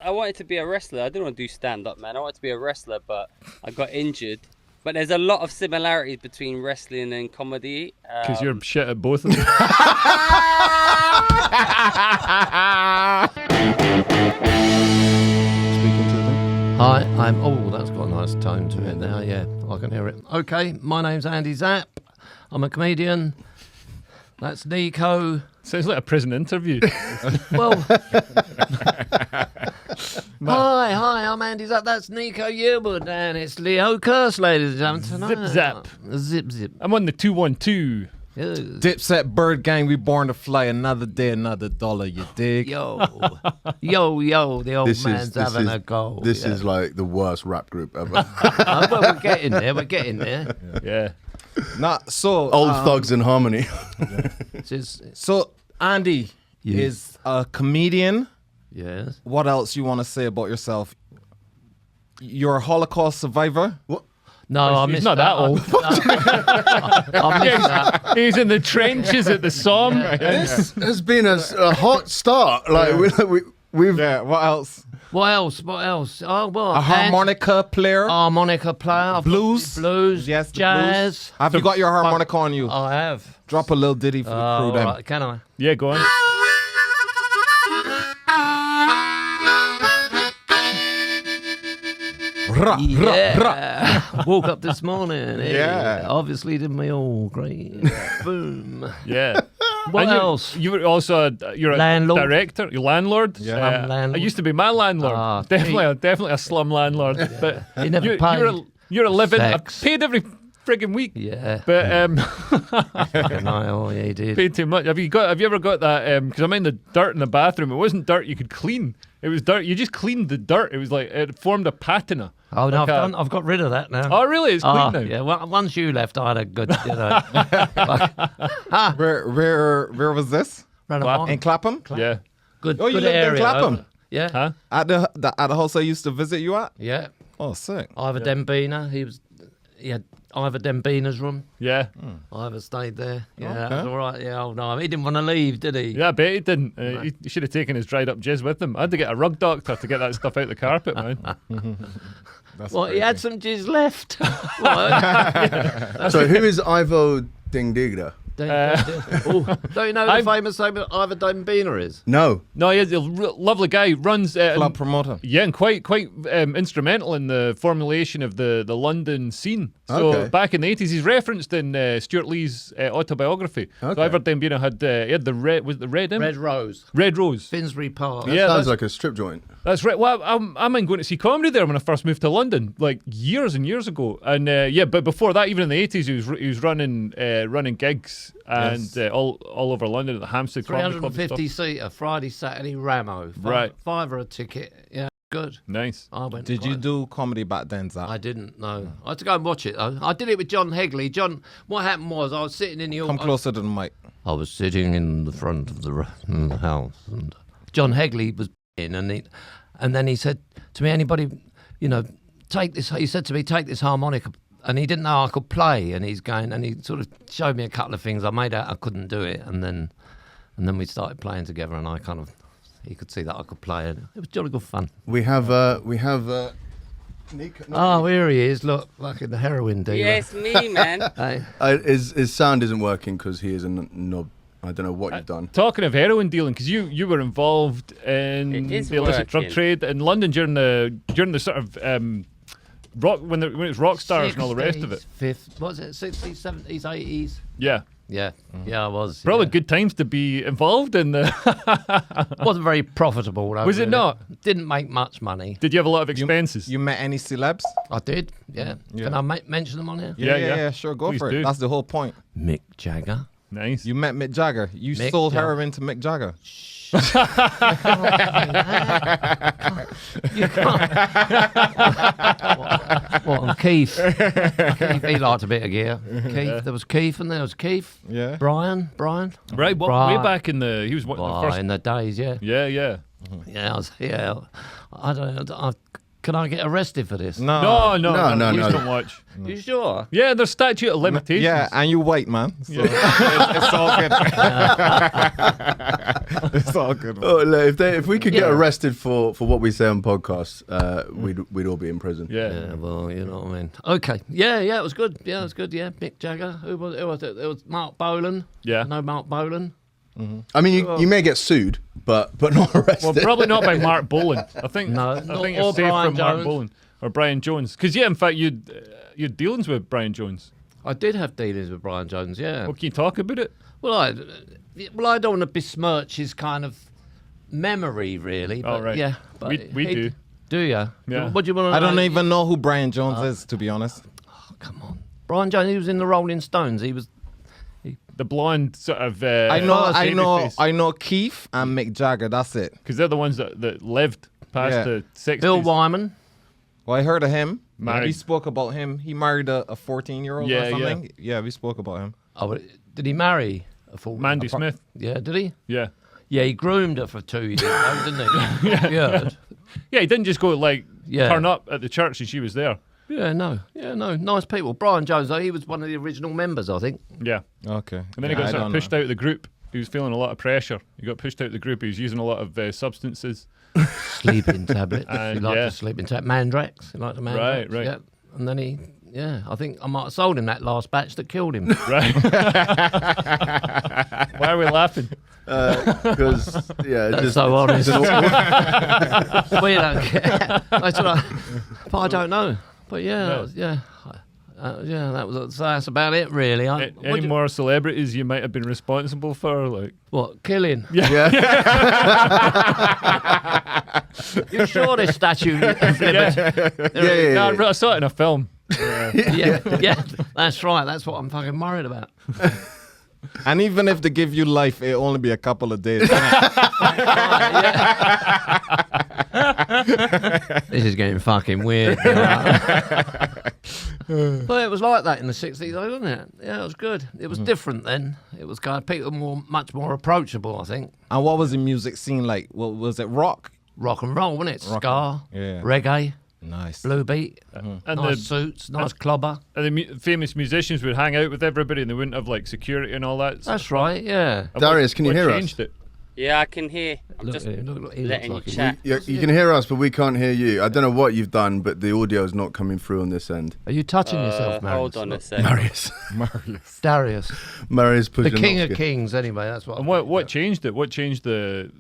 I wanted to be a wrestler. I didn't want to do stand-up, man. I wanted to be a wrestler, but I got injured. But there's a lot of similarities between wrestling and comedy. Because you're shit at both of them. Hi, oh, that's got a nice tone to it now, yeah, I can hear it. Okay, my name's Andy Zapp. I'm a comedian. That's NICO. Sounds like a prison interview. Well, hi, I'm Andy Zapp. That's NICO YEARWOOD, and it's Leo KEARSE, ladies and gentlemen. Zip zap. Zip. I'm on the 212. Yes. Dipset Bird Gang, we born to fly. Another day, another dollar, you dig? Yo, the old man's having a go. This is like the worst rap group ever. Well, we're getting there. Yeah. Nah, so Old Thugs in Harmony. So Andy is a comedian. Yes. What else you want to say about yourself? You're a Holocaust survivor. What? No, I missed He's not that old. I missed that. He's in the trenches at the Somme. This has been a hot start. Like we've Yeah. What else? What else? Oh, well, A harmonica player. harmonica player. I've got blues. Yes. the jazz. blues. Have you got your harmonica on you? I have. Drop a little ditty for the crew, then. Right, can I? Yeah, go on. Yeah. Woke up this morning. Yeah. Obviously did my all great. Boom. Yeah. What And else? You were also you're a Landlord. director. You're landlord. Yeah. I'm landlord. I used to be my landlord. Ah, definitely a slum landlord. But He never paid. you're a living. I Sex. paid every friggin' week. Yeah. But Fucking hell, oh, yeah, he did. paid too much. Have you ever got that? Because I'm in the dirt in the bathroom. It wasn't dirt you could clean. It was dirt. You just cleaned the dirt. It was like it formed a patina. Oh no, Like I've got rid of that now. Oh really? It's clean now. Yeah. Well, once you left, I had a good. Where was this? Clapham. In Clapham? Yeah. Good. Oh, you good lived in area. Clapham? Yeah. Huh? At the house I used to visit you at? Yeah. Oh, sick. Ivor Dembina. He had Ivor Dembina's room. Yeah. Ivor stayed there. Yeah, that Okay. was all right. Yeah. Oh no, he didn't want to leave, did he? Yeah, I bet he didn't. He should have taken his dried up jizz with him. I had to get a rug doctor to get that stuff out the carpet, man. Well, he had some jizz left. What? So who is Ivo Dingdigra? Don't you know the famous name of Ivor Dembina is? No. No, he's a lovely guy. Runs Club promoter. Yeah, and quite instrumental in the formulation of the London scene. So Okay. back in the 80s, he's referenced in Stuart Lee's autobiography. So Okay. Ivor Dembina had the red, was it the red? Red Rose, Red Rose. Finsbury Park. Yeah, Sounds that's- like a strip joint. That's right. Well, I'm in going to see comedy there when I first moved to London, like years and years ago. And yeah, but before that, even in the 80s, he was running gigs and all over London at the Hampstead Comedy Club and 350 stuff. seater, Friday, Saturday, Ramo. Right. £5 a ticket. Yeah, good. Nice. I went. Did you do comedy back then, Zach? I didn't know. I had to go and watch it though. I did it with John Hegley. John, what happened was I was sitting in the. Come closer to the mic. I was sitting in the front of the house, and John Hegley was in, and then he said to me, "Anybody, take this." He said to me, "Take this harmonica," and he didn't know I could play, and he's going, and he sort of showed me a couple of things. I made out I couldn't do it, and then we started playing together, and he could see that I could play, and it was jolly good fun. We have Nico. Oh, here he is! Look, fucking the heroin dealer. Yeah, it's me, man. Hey. His sound isn't working because he is a knob. I don't know what you've done. Talking of heroin dealing, because you were involved in It is the illicit drug working. trade in London during the sort of rock when it was rock stars and all the rest of it. 60s, what was it? 60s, 70s, 80s. Yeah, Yeah, yeah, I was. probably yeah. good times to be involved in the. Wasn't very profitable. Though, Was it really. not? Didn't make much money. Did you have a lot of expenses? You met any celebs? I did. Yeah. Can I mention them on here? Yeah. Sure, go Please for do. it. That's the whole point. Mick Jagger. Nice. You met Mick Jagger. You Mick sold Jagger. heroin to Mick Jagger. You can't. What on Keith? Keith? He liked a bit of gear. Keith. There was Keith, and there was Keith. Yeah. Brian. Right. Way Right. back in he was one of the first. In the days, yeah. Yeah. Yeah. I don't know. Can I get arrested for this? No. No. No. Please don't watch. You sure? Yeah, there's statute of limitations. Yeah, and you white, man. So it's all good. It's all good. Oh, look, if we could get Yeah. arrested for what we say on podcasts, we'd all be in prison. Yeah. Yeah, well, you know what I mean. Okay, yeah, it was good. Yeah, it was good. Yeah, Mick Jagger. Who was it? It was Mark Bolan. Yeah. No, Mark Bolan. I mean, you may get sued, but not arrested. Well, probably not by Mark Bolan. I think No, I not- think or it's safe Brian from Mark Jones. Bolan or Brian Jones. Because in fact, you'd dealings with Brian Jones. I did have dealings with Brian Jones. Yeah. Well, can you talk about it? Well, I don't want to besmirch his kind of memory, really. But Oh, right. Yeah, but We he- do. Do you? Yeah. What do you want to I know? don't even know who Brian Jones is, to be honest. Oh, come on, Brian Jones. He was in the Rolling Stones. He was. The blonde sort of. I know Keith and Mick Jagger. That's it. Because they're the ones that lived past Yeah. the 60s. Bill Wyman. Well, I heard of him. Married. We spoke about him. He married a 14-year-old Yeah, or something. Yeah, we spoke about him. Oh, did he marry a full? Mandy Smith. Yeah, did he? Yeah. Yeah, he groomed her for 2 years, though, didn't he? Yeah. Yeah, he didn't just go Yeah. turn up at the church and she was there. Yeah, no. Nice people. Brian Jones, though, he was one of the original members, I think. Yeah. Okay. And then he got sort of pushed out of the group. He was feeling a lot of pressure. He got pushed out of the group. He was using a lot of substances. Sleeping tablets. He And, liked yeah. the sleeping tablet. Mandrax. He liked the Mandrax. Right. Yeah. And then I think I might have sold him that last batch that killed him. Right. Why are we laughing? Because That's so honest. We don't care. But I don't know. But yeah, No. that's about it, really. Any more celebrities you might have been responsible for? Like, What, killing? Yeah. You sure this statue of liberty? No, I saw it in a film. Yeah, that's right. That's what I'm fucking worried about. And even if they give you life, it'll only be a couple of days. This is getting fucking weird. But it was like that in the 60s, though, wasn't it? Yeah, it was good. It was different then. It was kind of people much more approachable, I think. And what was the music scene like? What was it? Rock? Rock and roll, wasn't it? Ska, Yeah. reggae, Nice. blue beat, And nice suits, nice clobber. and the famous musicians would hang out with everybody and they wouldn't have like security and all that. That's right, yeah. And Darius, can you hear us? changed it? Yeah, I can hear. I'm Look, just he letting you looks like chat. You can hear us, but we can't hear you. I don't know what you've done, but the audio's not coming through on this end. Are you touching yourself, Marius? Hold on a Look, sec. Marius. Darius. Marius The king of Pujanovsky. kings, anyway, that's what And what changed it? What changed the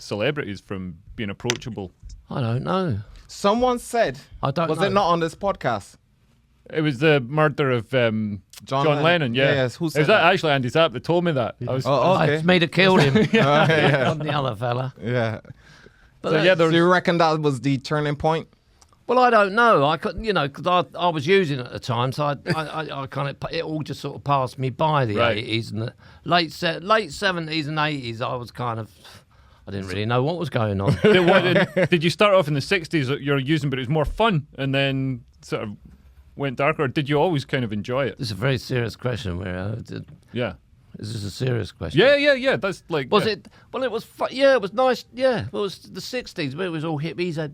celebrities from being approachable? I don't know. Someone said, I don't was know. it not on this podcast? It was the murder of John Lennon. Yeah. Yes, who It was said that? actually Andy Zapp that told me that. I was, Oh, okay. It's me that killed him. Yeah. Not the other fella. Yeah. But So, yeah, So you reckon that was the turning point? well, I don't know. I couldn't, because I was using it at the time, so I kind of it all just sort of passed me by the Right. 80s and the late 70s and 80s. I was kind of I didn't really know what was going on. Did you start off in the 60s you're using, but it was more fun, and then sort of went darker? Or did you always kind of enjoy it? This is a very serious question. Yeah. Is this a serious question? Yeah. That's like. Was it? Well, it was. Yeah, it was nice. Yeah, well, it was the 60s, but it was all hippies. I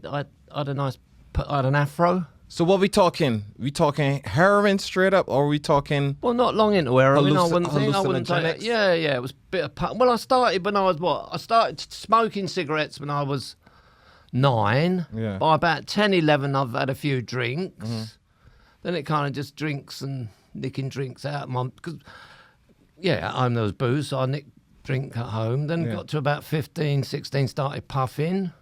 had a nice. I had an afro. So what we talking? We talking heroin straight up, or we talking? Well, not long into heroin. I wouldn't think. I wouldn't say hallucinogenics? that. Yeah. It was a bit of. Well, I started when I was what? I started smoking cigarettes when I was 9. Yeah. By about 10, 11, I've had a few drinks. Then it kind of just drinks and nicking drinks out. Because at home there was booze, so I drink at home. Then got to about 15, 16, started puffing.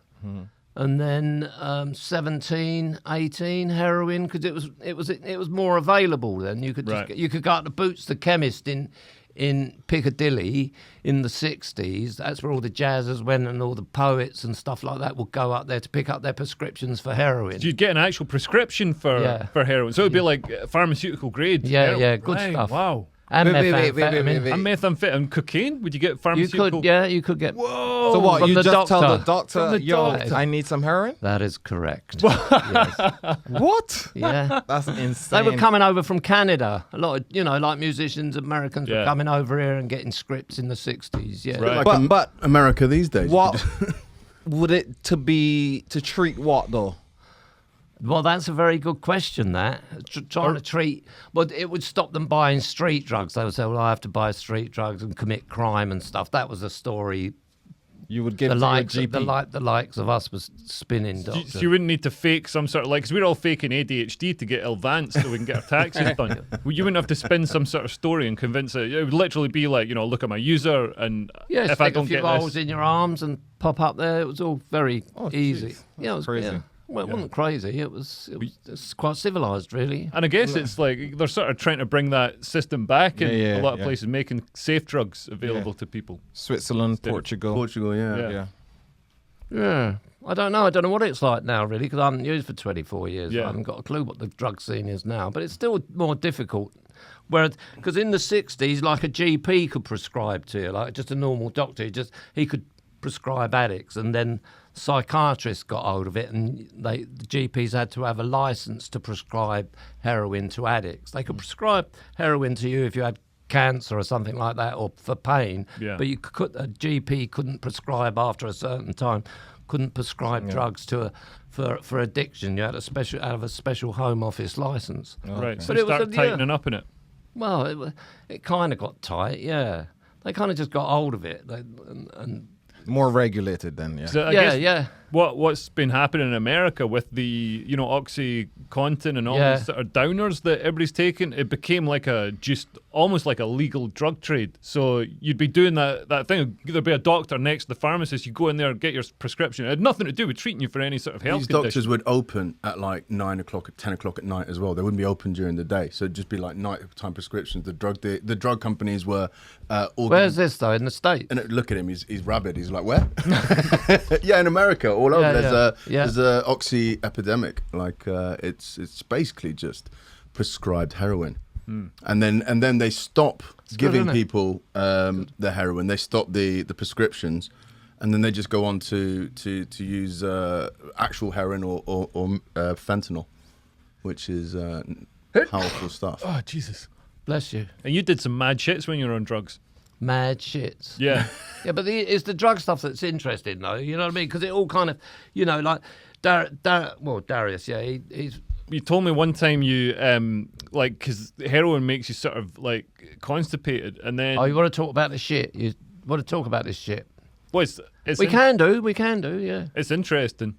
And then 17, 18, heroin, because it was more available then. You could Right. you could go out to Boots the chemist in Piccadilly in the 60s. That's where all the jazzers went, and all the poets and stuff like that would go up there to pick up their prescriptions for heroin. You'd get an actual prescription for heroin, so it'd be like pharmaceutical grade. Yeah, heroin. good Right, stuff. Wow. And Wait. methamphetamine. And methamphamphetamine, cocaine? Would you get You pharmaceutical? could, you could get. Whoa. So what? from You the just tell the doctor. doctor, From the yo, doctor. I need some heroin. That is correct. Yes. What? Yeah. That's insane. They were coming over from Canada. A lot of, like musicians, Americans were Yeah. coming over here and getting scripts in the 60s. Yeah. Right. Like But America these days. what would it to treat what though? Well, that's a very good question, that. Trying to treat... But it would stop them buying street drugs. They would say, well, I have to buy street drugs and commit crime and stuff. That was a story You would give the to your likes, GP. the likes of us was spinning So doctor. you wouldn't need to fake some sort of, like, because we're all faking ADHD to get advanced so we can get our taxes done. Well, you wouldn't have to spin some sort of story and convince it. It would literally be like, you know, look at my user, and Yeah, if I stick don't a few get holes this, in your arms and pop up there. It was all very easy. jeez. Yeah, it was Crazy. Yeah. Well, it wasn't crazy. It was quite civilized, really. and I guess it's like they're sort of trying to bring that system back in Yeah, a lot of yeah. places, making safe drugs available to people. Switzerland, Portugal. Portugal, yeah. Yeah. Yeah. I don't know what it's like now, really, because I haven't used for 24 years. Yeah. I haven't got a clue what the drug scene is now, but it's still more difficult. Whereas, because in the 60s, like a GP could prescribe to you, like just a normal doctor, he could prescribe addicts, and then psychiatrists got hold of it, and the GPs had to have a license to prescribe heroin to addicts. They could prescribe heroin to you if you had cancer or something like that, or for pain, Yeah. but a GP couldn't prescribe after a certain time, couldn't prescribe drugs for addiction. You had to have a special Home Office license. Right, so But they it was start a- tightening up in it. Well, it kind of got tight, yeah. They kind of just got hold of it, and More regulated then, yeah. So I yeah, guess yeah. what's been happening in America with the, you know, OxyContin and all Yeah. these sort of downers that everybody's taking, it became like almost like a legal drug trade. So you'd be doing that thing. There'd be a doctor next to the pharmacist. You go in there and get your prescription. It had nothing to do with treating you for any sort of health These condition. doctors would open at like 9 o'clock, 10 o'clock at night as well. They wouldn't be open during the day, so it'd just be like nighttime prescriptions. The drug companies were. Where's this though? In the States? And look at him, he's rabid. He's like, where? Yeah, in America, all over. Yeah, There's a oxy epidemic. Like it's basically just prescribed heroin, and then they stop giving isn't it? people the heroin. They stop the prescriptions, and then they just go on to use actual heroin or fentanyl, which is powerful stuff. Oh, Jesus. Bless you. And you did some mad shits when you were on drugs. Mad shits. Yeah. Yeah, but it's the drug stuff that's interesting, though. You know what I mean? Because it all kind of, you know, like Darius. Yeah, he's. You told me one time you, like, because heroin makes you sort of, like, constipated, and then... Oh, you want to talk about the shit? You want to talk about this shit? Well, We can do. Yeah. It's interesting.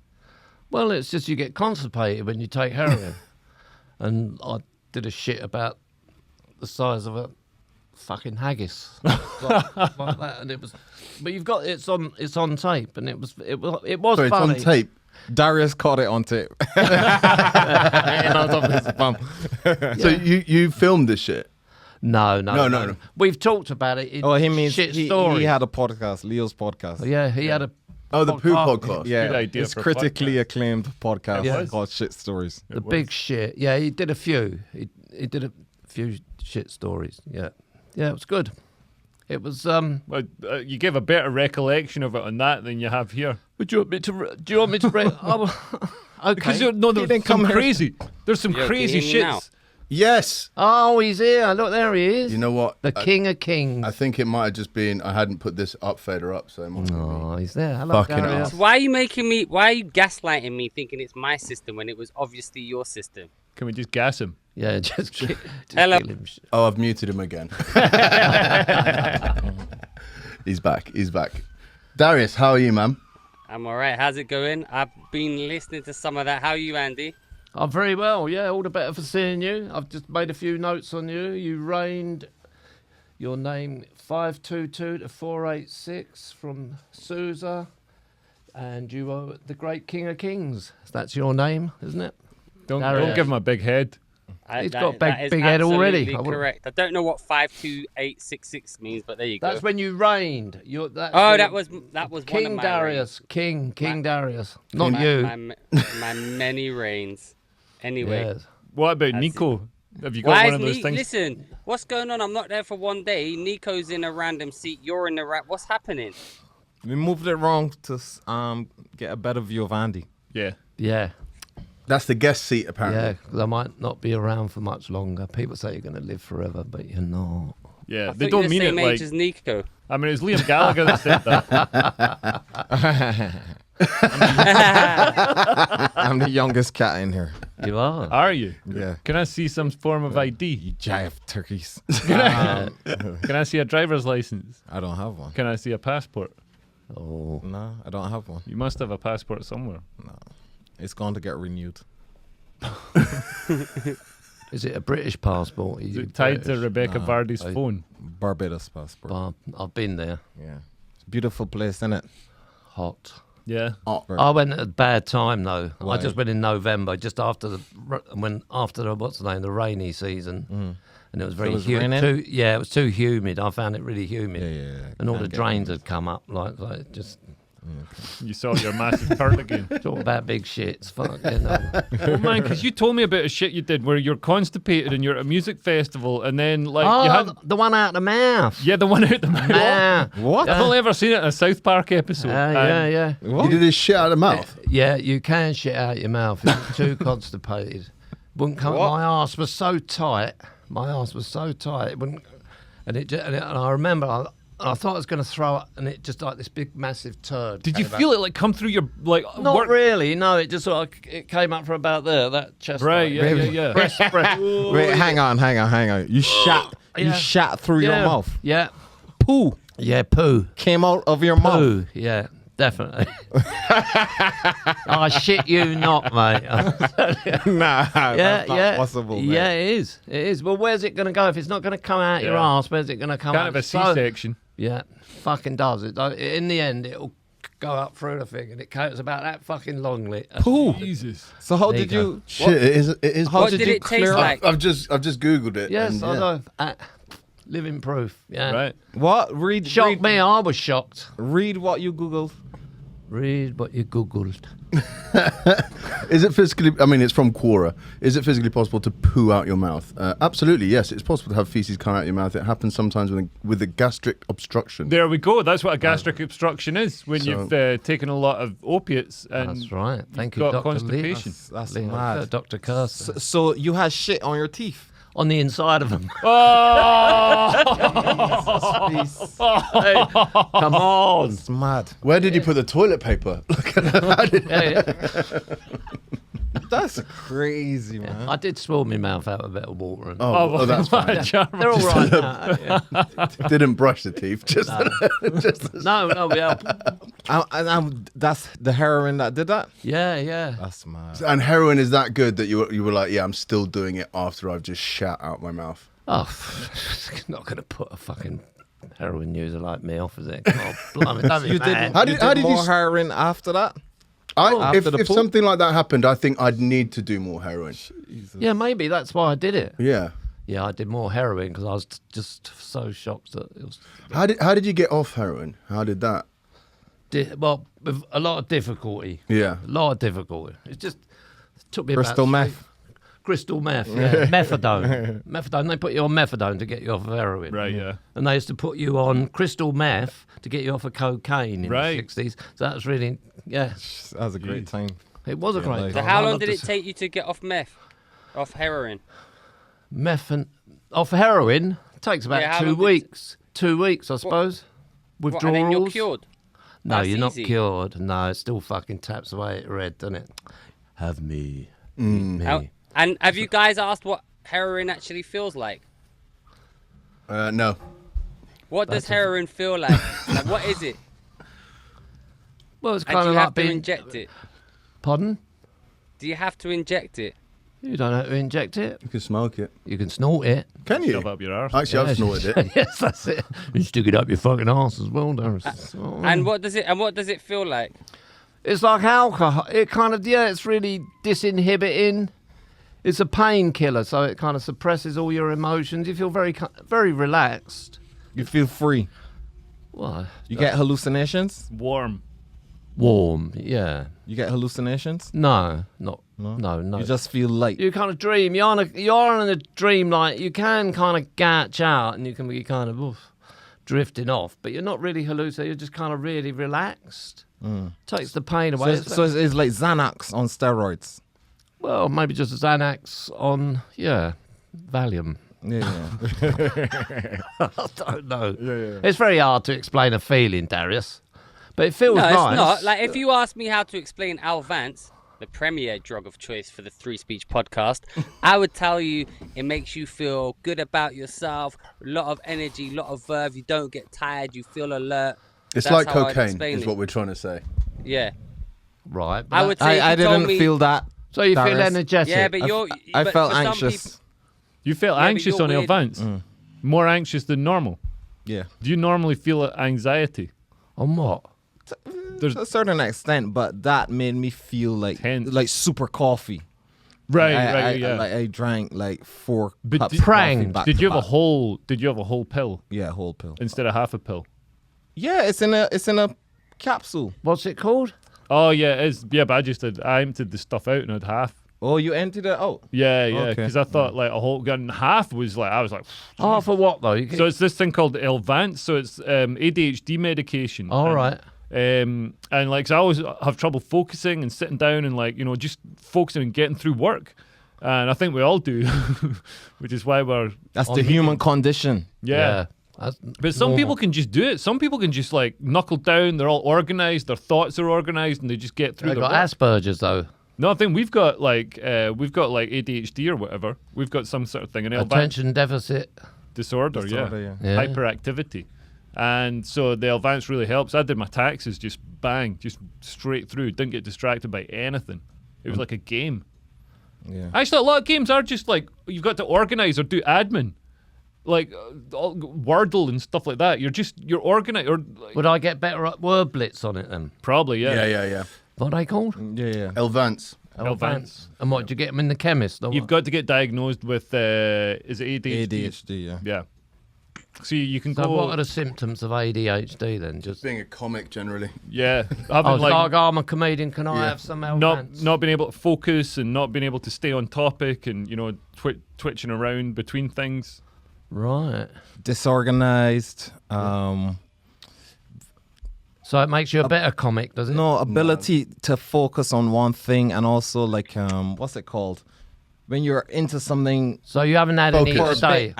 Well, it's just you get constipated when you take heroin, and I did a shit about the size of a fucking haggis, like that, and it was. But you've got it's on tape, and it was Sorry, it's funny. on tape. Darius caught it on tape. And on top of his bum. So you filmed this shit? No. We've talked about it. Oh, he means shit he story. had a podcast, Leo's podcast. Yeah, he had a. Oh, the poo podcast. Yeah, Good idea it's for a critically acclaimed podcast Yeah. called Shit Stories. The big shit. Yeah, he did a few. He did a few shit stories. Yeah, it was good. It was. Well, you give a better recollection of it on that than you have here. Do you want me to read? Okay. Because there's some crazy. There's some Yo, can crazy you hear me now? shits. Yes. Oh, he's here. Look, there he is. You know what? The King of Kings. I think it might have just been I hadn't put this fader up, so it might have Oh, he's there. Hello, Fucking Darius. hell. Why are you gaslighting me thinking it's my system when it was obviously your system? Can we just gas him? Yeah, just Hello. kill him. Oh, I've muted him again. He's back. Darius, how are you, man? I'm alright. How's it going? I've been listening to some of that. How are you, Andy? I'm very well. Yeah, all the better for seeing you. I've just made a few notes on you. You reigned your name 522 to 486 from Susa, and you are the great King of Kings. That's your name, isn't it? Don't Darius. give him a big head. He's got a that is big head already. absolutely correct. I don't know what 52866 means, but there you go. That's when you reigned. that was one of King my Darius. reigns. King Darius. Not My- you. My many reigns. Anyway. Yes. What about That's Nico? Have you got Why one is of those things? Listen, what's going on? I'm not there for one day. Nico's in a random seat. You're in the What's happening? We moved it wrong to get a better view of Andy. Yeah. Yeah. That's the guest seat, Yeah, apparently. because I might not be around for much longer. People say you're going to live forever, but you're not. Yeah. I They thought don't you were mean the it same age like. as Nico. I mean, it's Liam Gallagher that said that. I'm the youngest cat in here. You are. Are you? Yeah. Can I see some form of ID? Jive turkeys. Can I see a driver's license? I don't have one. Can I see a passport? Oh, No, I don't have one. You must have a passport somewhere. No, it's going to get renewed. is it a British passport? Is it tied to Rebecca Vardy's phone? Barbados passport. I've been there. Yeah, it's a beautiful place, isn't it? Hot. Yeah. I went at a bad time though. Why? I just went in November, just after the what's the name, the rainy season, and it was very it was humid. raining? It was too humid. I found it really humid, Yeah. and all the Can't get drains had come up like just You saw your massive pearl again. talk about big shits. Fuck, you know. Oh man, because you told me about a shit you did where you're constipated and you're at a music festival and then like you had the one out the mouth. yeah the one out the mouth. Yeah. What? I've only ever seen it in a South Park episode. Yeah. What? You did this shit out of the mouth. Yeah, you can shit out your mouth if you're too constipated. Wouldn't come. What? My arse was so tight. It wouldn't. And I remember I thought I was going to throw it, and it just like this big massive turd. Did you came feel it like come through your like? Not work- really. No, it just sort of it came up from about there. That chest. Right. line. Yeah. Wait, hang on. You shat through your Yeah. mouth. Yeah. Poo Yeah. Poo. came out of your mouth. Poo. Yeah. Definitely. I shit you not, mate. Nah, that's not possible. Man. Yeah, it is. It is. Well, where's it going to go? If it's not going to come out your Yeah. arse, where's it going to come Kind out? of a So- C-section. Yeah, fucking does. In the end, it'll go up through the thing, and it was about that fucking long lit. Poo. Jesus. So how There did you you? Shit, it is. How What did did you it taste clear like? I've just googled it. Yes, and, I yeah. know. Living proof. Yeah. Right. What? Read. Shocked me. I was shocked. Read what you googled. Read what you googled. Is it physically? I mean, it's from Quora. Is it physically possible to poo out your mouth? Absolutely, yes. It's possible to have feces come out your mouth. It happens sometimes with a gastric obstruction. There we go. That's what a gastric obstruction is when So- you've taken a lot of opiates and That's right. Thank you, got Dr. constipation. That's Lee. mad. Dr. KEARSE. So you had shit on your teeth. On the inside of them. Oh! Hey, come on. It's mad. Where did you put the toilet paper? Look at that. Yeah. That's crazy, man. I did swirl my mouth out with a bit of water. And Oh, that's fine. they're all right now. Yeah. Didn't brush the teeth. Just, No, yeah. That's the heroin that did that. Yeah. That's mad. And heroin is that good that you were like, yeah, I'm still doing it after I've just shat out my mouth. Oh, not going to put a fucking heroin user like me off, is it? Oh, blimey, don't be mad. How did you more s- heroin after that? If After the poo? something like that happened, I think I'd need to do more heroin. Yeah, maybe that's why I did it. Yeah. Yeah, I did more heroin because I was just so shocked that it was. How did you get off heroin? How did that? Well, with a lot of difficulty. Yeah. A lot of difficulty. It just took me Crystal about meth. Crystal meth, yeah. Methadone. Methadone. They put you on methadone to get you off of heroin. Right, yeah. And they used to put you on crystal meth to get you off of cocaine in Right. the 60s. So that was really, yeah, That was a great time. it was a Yeah, great like- So time. how I long loved did it to- take you to get off meth? Off heroin? Meth and off heroin takes about Yeah, how 2 long did it- weeks. 2 weeks, I suppose. What, Withdrawals. and then you're cured? No, That's you're not easy. cured. No, it still fucking taps away at your head, doesn't it? Have me. Eat me. How- and have you guys asked what heroin actually feels like? No. What does heroin feel like? Like, what is it? Well, it's And kind do of you like have to being. inject it? Pardon? Do you have to inject it? You don't have to inject it. You can smoke it. You can snort it. Can you? Shove up your arse. Actually, I've snorted it. Yes, that's it. You stick it up your fucking arse as well, Darius. And what does it feel like? It's like alcohol. It kind of, yeah, it's really disinhibiting. It's a painkiller, so it kind of suppresses all your emotions. You feel very, very relaxed. You feel free. Well, You get hallucinations. Warm. warm, yeah. You get hallucinations. No, no. You just feel light. You kind of dream. You're on a dream, like you can kind of gatch out and you can be kind of drifting off, but you're not really hallucinating. You're just kind of really relaxed. Takes the pain away. So it's like Xanax on steroids. Well, maybe just a Xanax on, Valium. Yeah. I don't know. It's very hard to explain a feeling, Darius, but it feels No, nice. it's not. Like, if you ask me how to explain Al Vance, the premier drug of choice for the Three Speech podcast, I would tell you it makes you feel good about yourself, a lot of energy, a lot of verve. You don't get tired. You feel alert. It's That's like how I'd cocaine, explain is it. what we're trying to say. Yeah. Right. I would say I if you told didn't me, feel that. So you feel Darius. energetic. Yeah, but I but felt for some anxious. people- You felt Yeah, but anxious you're on the weird. events? More anxious than normal? Yeah. Do you normally feel anxiety? On what? There's- To a certain extent, but that made me feel Tense. like super coffee. Right, I drank like 4 But cups did- of coffee Pranged. back Did to you have a back. whole? Did you have a whole pill Yeah, whole pill. instead of half a pill? Yeah, it's in a capsule. What's it called? Oh yeah, it is. Yeah, but I emptied the stuff out and had half. Oh, you emptied it out. Yeah, Okay. because I thought like a whole gun half was like I was like. Oh, for what though? So it's this thing called Elvance. So it's ADHD medication. All And, right. and like 'cause I always have trouble focusing and sitting down and like just focusing and getting through work. And I think we all do, which is why we're That's On the medium. human condition. yeah. That's But some normal. people can just do it. Some people can just like knuckle down. They're all organized. Their thoughts are organized, and they just get through They've their got work. Asperger's though. No, I think we've got like ADHD or whatever. We've got some sort of thing, an Elvance Attention deficit. disorder, Disorder, Yeah. hyperactivity. And so the Elvance really helps. I did my taxes just bang, just straight through. Didn't get distracted by anything. It was like a game. Yeah. Actually, a lot of games are just like you've got to organize or do admin, like Wordle and stuff like that. You're organized or like, Would I get better at word blitz on it then? probably Yeah. What are they called? Yeah. Elvance. Elvance. And what, do you get them in the chemist? Or You've what? got to get diagnosed with is it ADHD? ADHD, yeah. Yeah. So you can So go. what are the symptoms of ADHD then? Just Being a comic generally. Yeah, oh, having it's like, I'm a comedian. Can I Yeah. have some not Elvance? being able to focus and not being able to stay on topic and twitching around between things. Right. Disorganized. So it makes you a better comic, does it? No ability to focus on one thing, and also like what's it called? When you're into something So you haven't had any Focus. for a today. bit,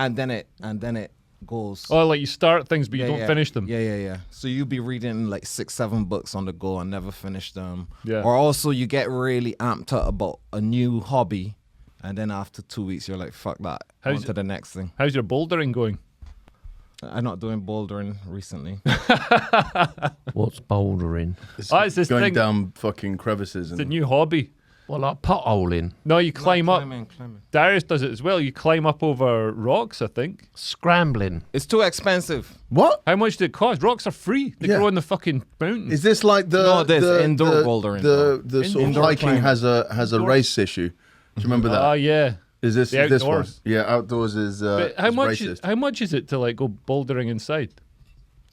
and then it goes. Oh, like you start things but you Yeah, don't yeah. finish them. Yeah. So you'll be reading like 6-7 books on the go and never finish them. Yeah. Or also you get really amped up about a new hobby, and then after 2 weeks you're like, fuck that. How's On to the next thing. How's your bouldering going? I'm not doing bouldering recently. What's bouldering? It's this going thing. down fucking crevices It's a and new hobby. Well, like potholing, No, you climb up. Climbing. Darius does it as well. You climb up over rocks, I think. scrambling. It's too expensive. what? How much did it cost? Rocks are free. They Yeah. grow in the fucking mountains. Is this like the No, there's the, indoor the, bouldering. The sort of Indoor hiking climbing. has a race issue. Do you remember that? Oh yeah. Is this the this one? outdoors. Yeah, outdoors is But how is much? racist. How much is it to like go bouldering inside?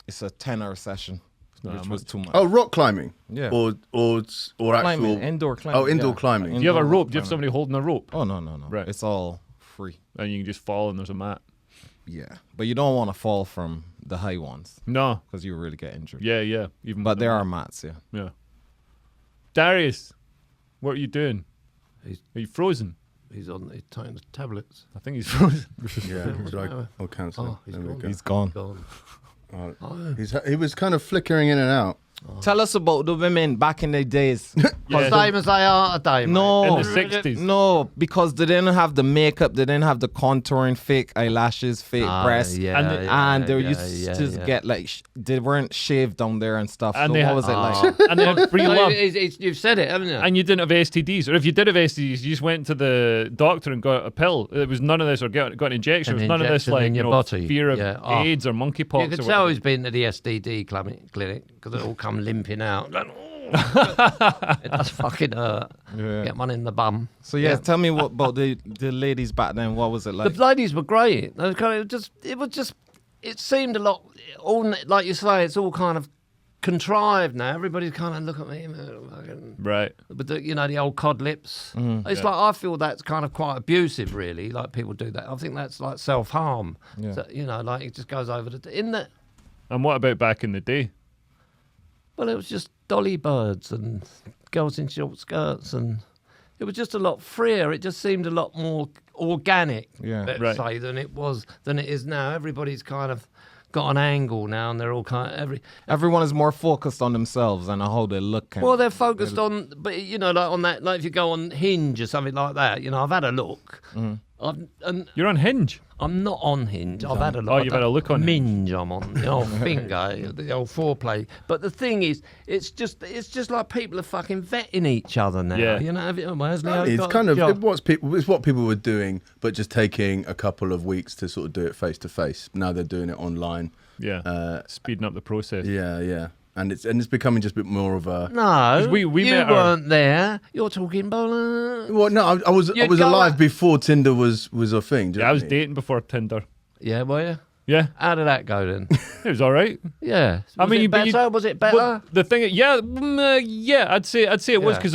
It's a 10-hour session, not which that was much. too much. Oh, rock climbing. Yeah. Or climbing, actual indoor climbing. Oh, indoor yeah. climbing. Do you have a Indoor rope? Do you have climbing. somebody holding a rope? Oh no. Right. It's all free. And you can just fall and there's a mat. Yeah, but you don't want to fall from the high ones No. because you really get injured. Yeah. Even But with there the- are mats. Yeah. Yeah. Darius, what are you doing? He's- Are you frozen? He's taking the tablets. I think he's frozen. Yeah, he's like, oh, cancel. Oh, he's There we gone. go. He's gone. Gone. He was kind of flickering in and out. Tell us about the women back in the days. Yeah. Same as they are today, mate. No. In the 60s. No, because they didn't have the makeup, they didn't have the contouring, fake eyelashes, fake breasts. And they used to get like they weren't shaved down there and stuff. And so they what had- was it like? And they had free So love. you've said it, haven't you? And you didn't have STDs. Or if you did have STDs, you just went to the doctor and got a pill. It was none of this, or got an injection. An It was none of this, injection like, in your body. fear of Yeah. Oh. AIDS or monkeypox. You could or tell whatever. he's been to the STD clinic because they all come limping out. Going, "Oh." It does fucking hurt. Yeah. Get one in the bum. So yeah, tell me what about the ladies back then. What was it like? The ladies were great. They were kind of it seemed a lot, all like you say, it's all kind of contrived now. Everybody's kind of look at me, fucking, Right. but the old cod lips. Mm-hmm. It's like I feel that's kind of quite abusive, really. Like people do that. I think that's like self harm. Yeah. So, like it just goes over in that. And what about back in the day? Well, it was just dolly birds and girls in short skirts, and it was just a lot freer. It just seemed a lot more organic, Yeah. let's Right. say, than it is now. Everybody's kind of got an angle now, and they're all kind of Everyone is more focused on themselves and how they look. And well, they're focused on, but like on that, like if you go on Hinge or something like that, I've had a look. Mm-hmm. And You're on Hinge. I'm not on Hinge. I've had a lot. Oh, you've had a look on Minge. I'm on the old finger, the old foreplay. But the thing is, it's just like people are fucking vetting each other now. Yeah. You know, It's kind of it's what people were doing, but just taking a couple of weeks to sort of do it face to face. Now they're doing it online. Yeah, speeding up the process. Yeah. And it's becoming just a bit more of a... No, we you weren't there. You're talking bollocks. Well, no, I was alive before Tinder was a thing. Yeah, I was dating before Tinder. Yeah, were you? Yeah. How did that go then? It was all right. Yeah. Was it better? Well, the thing, I'd say it was because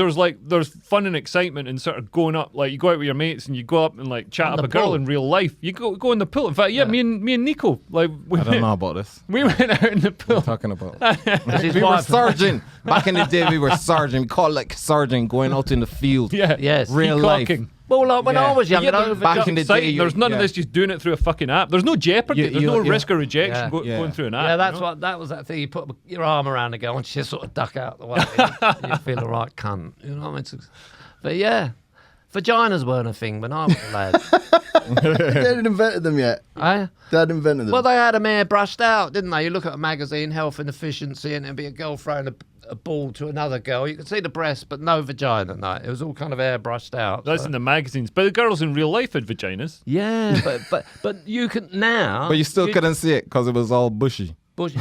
there's fun and excitement and sort of going up. Like you go out with your mates and you go up and like chat On up the a girl pool. in real life. You go in the pool. In fact, me and Nico, like I don't know about this. we went out in the pool. What are you talking about? His We were wife- sergeant. Back in the day, we were sergeant. We called it like sergeant going out in the field. Yeah. Yes. Real life. Peacocking. Well, like when Yeah. I was younger, Yeah, back in the Sight, day, there's none of yeah. this just doing it through a fucking app. There's no jeopardy. There's no risk or rejection going through an app. Yeah, that's you know? what that was. That thing you put your arm around the girl and she just sort of duck out the way. You feel a right cunt. You know what I mean? But yeah, vaginas weren't a thing when I was a lad. They hadn't invented them yet. Eh? They hadn't invented them. Well, they had them airbrushed out, didn't they? You look at a magazine, Health and Efficiency, and there'd be a girl throwing a ball to another girl. You could see the breast, but no vagina. No, it was all kind of airbrushed out. That's so. in the magazines. But the girls in real life had vaginas. Yeah, but you can now. But you still couldn't see it because it was all bushy. Bush.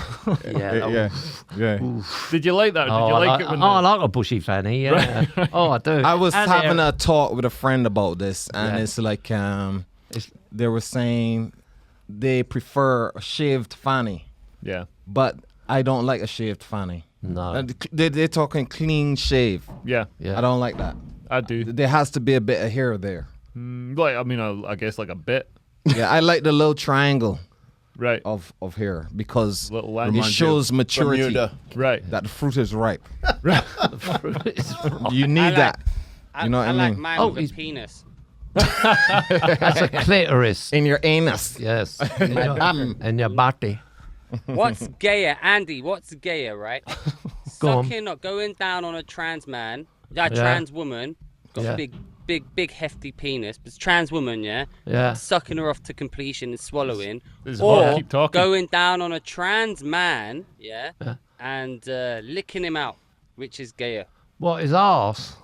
Yeah. Yeah. Did you like that? Or did you like it when I like a bushy fanny. Yeah. Oh, I do. I was And having they're- a talk with a friend about this, and Yeah. it's like they were saying they prefer a shaved fanny, Yeah. but I don't like a shaved fanny. No. And they're talking clean shave. Yeah. Yeah. I don't like that. I do. There has to be a bit of hair there. Like, I mean, I guess like a bit. Yeah, I like the little triangle Right. of hair because Little it line. shows maturity Bermuda. Right. that the fruit is ripe. It's You need I like- that. You know what I like mean? mine Oh, with he's- a penis. That's a clitoris. In your anus. Yes. And your body. What's gayer, Andy? What's gayer, right? Go on. Sucking or going down on a trans man, Yeah. trans woman, got Yeah. a big hefty penis, but it's trans woman, yeah, Yeah. sucking her off to completion and swallowing, This is hot. or Keep talking. going down on a trans man, yeah, Yeah. and licking him out, which is gayer. What is arse?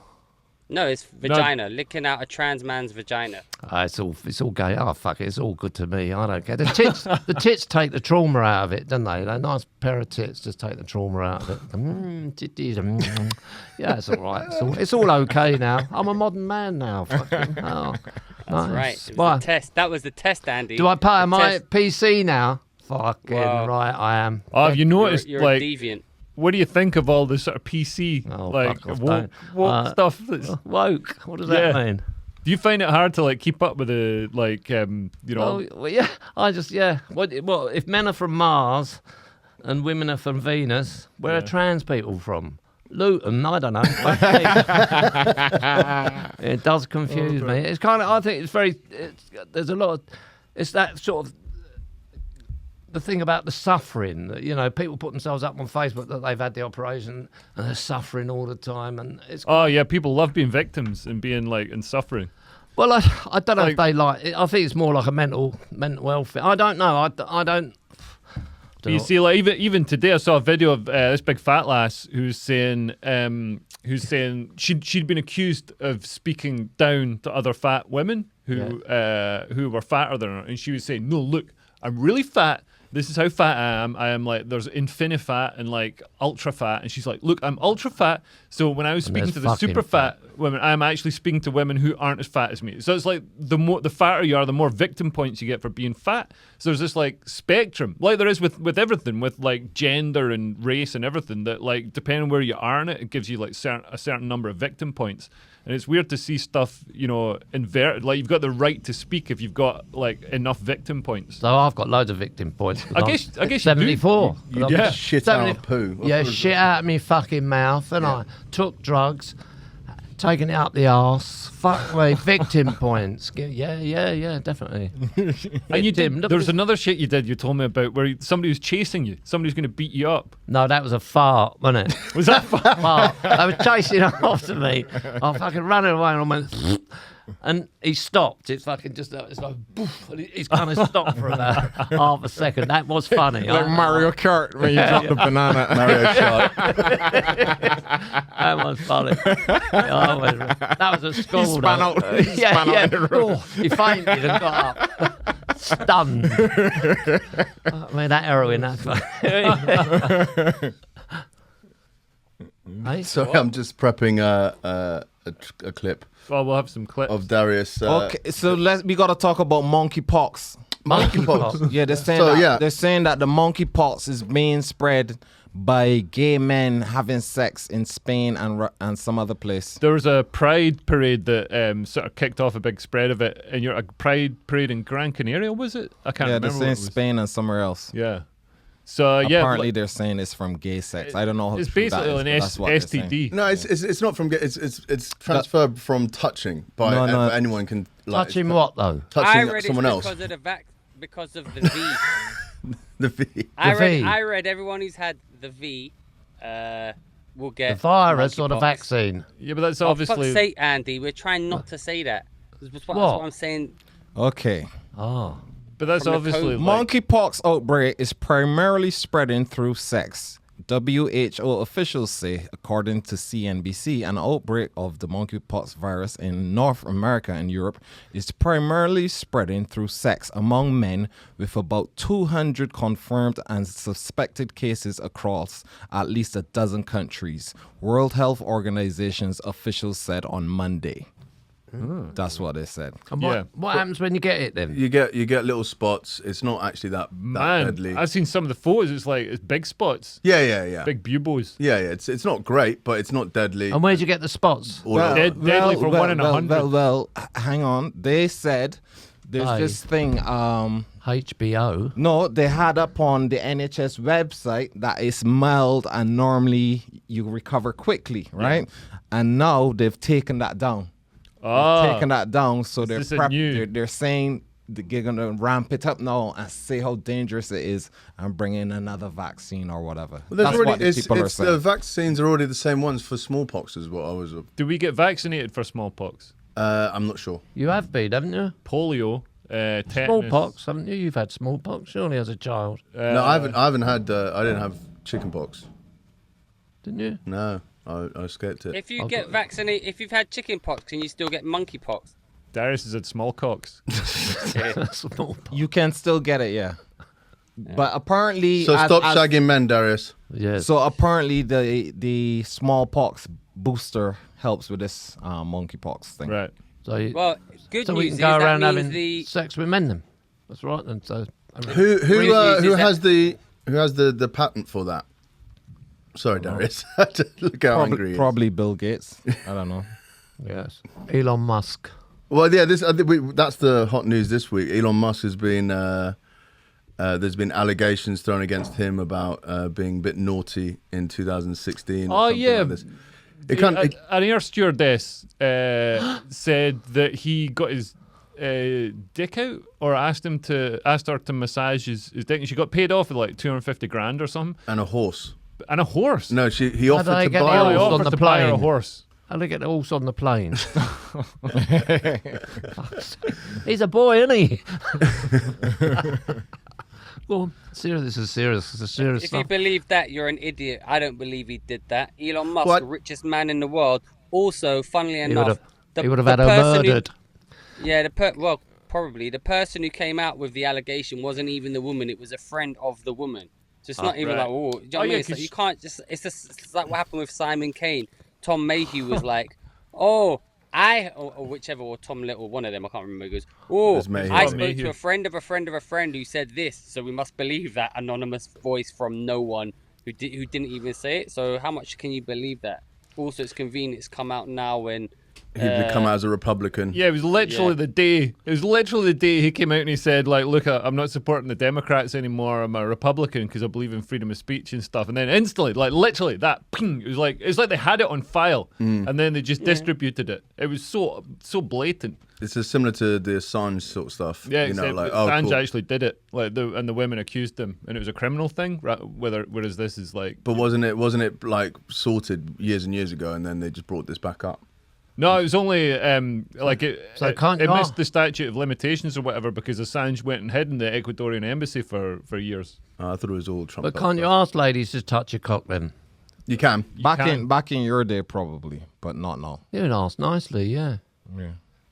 No, it's vagina. Licking out a trans man's vagina. It's all gay. Oh fuck it, it's all good to me. I don't care. The tits take the trauma out of it, don't they? A nice pair of tits just take the trauma out of it. Titties. Yeah, it's all right. It's all okay now. I'm a modern man now. Fucking hell. Nice. Right. It was Why? the test. That was the test, Andy. Do I pay The my test- PC now? Fucking Well, right, I am. Oh, have you noticed, You're like, a deviant. what do you think of all this sort of PC, Oh, like, fuck off, woke don't. stuff? That's, Woke. What does that Yeah. mean? do you find it hard to, like, keep up with the, like, you know... Oh, well, yeah. Well, if men are from Mars and women are from Venus, where are trans people from? Luton, I don't know. It does confuse me. It's kind of, I think it's very, there's a lot of, it's that sort of, the thing about the suffering, that, you know, people put themselves up on Facebook that they've had the operation and they're suffering all the time. And it's, Oh, yeah, people love being victims and being, like, and suffering. well, I don't know if Like- they like it. I think it's more like a mental health thing. I don't know. I don't. But you see, like, even today, I saw a video of this big fat lass who's saying she'd been accused of speaking down to other fat women who were fatter than her, and she was saying, "No, look, I'm really fat. This is how fat I am. I am like, there's infini fat and like ultra fat." And she's like, "Look, I'm ultra fat. So when I was speaking there's to the fucking super fat women, I'm actually speaking to women who aren't as fat as me." So it's like the fatter you are, the more victim points you get for being fat. So there's this like spectrum, like there is with everything, with like gender and race and everything, that like depending on where you are in it, it gives you like a certain number of victim points. And it's weird to see stuff, you know, inverted. Like, you've got the right to speak if you've got like enough victim points. So I've got loads of victim points. I guess you do. 74. You Yeah. shit out of poo. Yeah, shit out of me fucking mouth, and I took drugs, taking it up the arse. Fuck me, victim points. Yeah, definitely. And you Victim. did. There's another shit you did. You told me about where somebody was chasing you. Somebody's going to beat you up. No, that was a fart, wasn't it? Was that fun? Fart. They were chasing after me. I fucking running away and I went, And he stopped. It's fucking just, it's like, boof, and he's kind of stopped for about half a second. That was funny. Like Mario Kart when you drop the banana. Mario Kart. That was funny. That was a school. He spun out. He fainted and got up. Stunned. I mean, that heroin, that's funny. Hey? Sorry, I'm just prepping a clip Well, we'll have some clips. of Darius. Okay, so we gotta talk about monkeypox. Monkeypox. Yeah, they're saying they're saying that the monkeypox is being spread by gay men having sex in Spain and some other place. There was a pride parade that sort of kicked off a big spread of it, and a pride parade in Gran Canaria, was it? I can't remember. Yeah, they're saying Spain and somewhere else. Yeah. So apparently they're saying it's from gay sex. I don't know how it's true basically that is, an but that's what they're saying. STD. No, it's not from. It's transferred from touching by anyone can. Like, Touching what, though? I Touching read someone it's else. because of because of the V. The V. I read everyone who's had the V will get The virus or the monkeypox. vaccine? Yeah, but that's Oh, obviously. fuck's sake, Andy, we're trying not to say that. That's what I'm saying. Okay. Oh. But that's From the obviously. code. Like, Monkeypox outbreak is primarily spreading through sex. WHO officials say, according to CNBC, an outbreak of the monkeypox virus in North America and Europe is primarily spreading through sex among men, with about 200 confirmed and suspected cases across at least a dozen countries, World Health Organization's officials said on Monday. That's what they said. And Yeah. what happens when you get it then? You get little spots. It's not actually that man, deadly. I've seen some of the photos. It's big spots, Yeah. big buboes. Yeah. It's not great, but it's not deadly. And where'd you get the spots? All over. Deadly for 1 in 100. Well, hang on. They said there's this thing. HBO. No, they had up on the NHS website that is mild and normally you recover quickly, right? And now they've taken that down. Taking that down, so they're saying they're gonna ramp it up now and say how dangerous it is and bring in another vaccine or whatever. Well, That's what the people are saying. The vaccines are already the same ones for smallpox, is what I was. Do we get vaccinated for smallpox? I'm not sure. You have been, haven't you? Polio, tetanus. Smallpox, haven't you? You've had smallpox, surely, as a child. No, I haven't had. I didn't have chickenpox. Didn't you? No, I escaped it. If you get vaccinated, if you've had chickenpox, can you still get monkeypox? Darius has had smallcocks. Smallpox. You can still get it, yeah. But apparently, So stop shagging men, Darius. Yes. So apparently, the smallpox booster helps with this monkeypox thing. Right. So, Well, good so news we can is go that around means having the sex with men then. That's right. And so, I mean, Who is has the patent for that? Sorry, Darius. Look how angry he is. Probably Bill Gates. I don't know. yes. Elon Musk. Well, yeah, that's the hot news this week. Elon Musk has been. There's been allegations thrown against him about being a bit naughty in 2016. Oh, yeah. Like this. It An air stewardess said that he got his dick out, or asked her to massage his dick, and she got paid off with like 250 grand or something. and a horse. And a horse. No, he offered they to get buy the a horse horse. on offered the to buy her a plane? horse. How do they get the horse on the plane? He's a boy, isn't he? Go on. Serious. This is serious. This is serious If you stuff. believe that, you're an idiot. I don't believe he did that. Elon Musk, What? the richest man in the world. Also, funnily He enough, would have had her person who- murdered. Yeah, probably the person who came out with the allegation wasn't even the woman; it was a friend of the woman. So it's not even right. like, oh, do you know what I yeah, mean? It's like, 'cause you can't just. It's like what happened with Simon Kane. Tom Mayhew was like, oh, or whichever, or Tom Little, one of them, I can't remember. He goes, oh, was Mayhew. I Tom spoke Mayhew. to a friend of a friend of a friend who said this, so we must believe that anonymous voice from no one who didn't even say it. So how much can you believe that? Also, it's convenient. It's come out now when. He'd become as a Republican. Yeah, it was literally Yeah. the day. It was literally the day he came out and he said, like, look, I'm not supporting the Democrats anymore. I'm a Republican because I believe in freedom of speech and stuff. And then instantly, like literally, that ping. It was like they had it on file, and then they just distributed it. It was so blatant. It's similar to the Assange sort of stuff. Yeah, you know, except like Assange cool. actually did it. Like the women accused him, and it was a criminal thing. Whereas this is like. But wasn't it like sorted years and years ago, and then they just brought this back up? No, it was only like So can't it you missed the statute of limitations or whatever because Assange went and hid in the Ecuadorian embassy for years. I thought it was all Trump. But can't you ask ladies to touch your cock then? You can. Back in your day, probably, but not now. You would ask nicely, yeah. Yeah.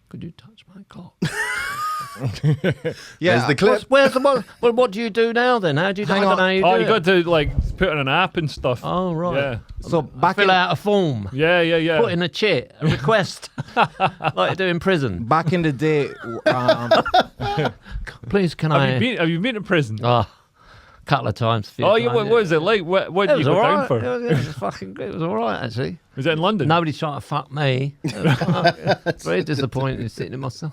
Could you touch my cock? Yeah. There's the clip. What do you do now then? How do you do? I don't know how you do Oh, you it. got to like put on an app and stuff. Oh, right. Yeah. So back Fill in out a form. Yeah. Put in a chit, a request, like you do in prison. back in the day, Please, can I? Have you been to prison? Oh, a couple of times. Oh, yeah. What was it like? What did you go down for? It was fucking good. It was all right, actually. Was it in London? Nobody's trying to fuck me. Very disappointed sitting in myself.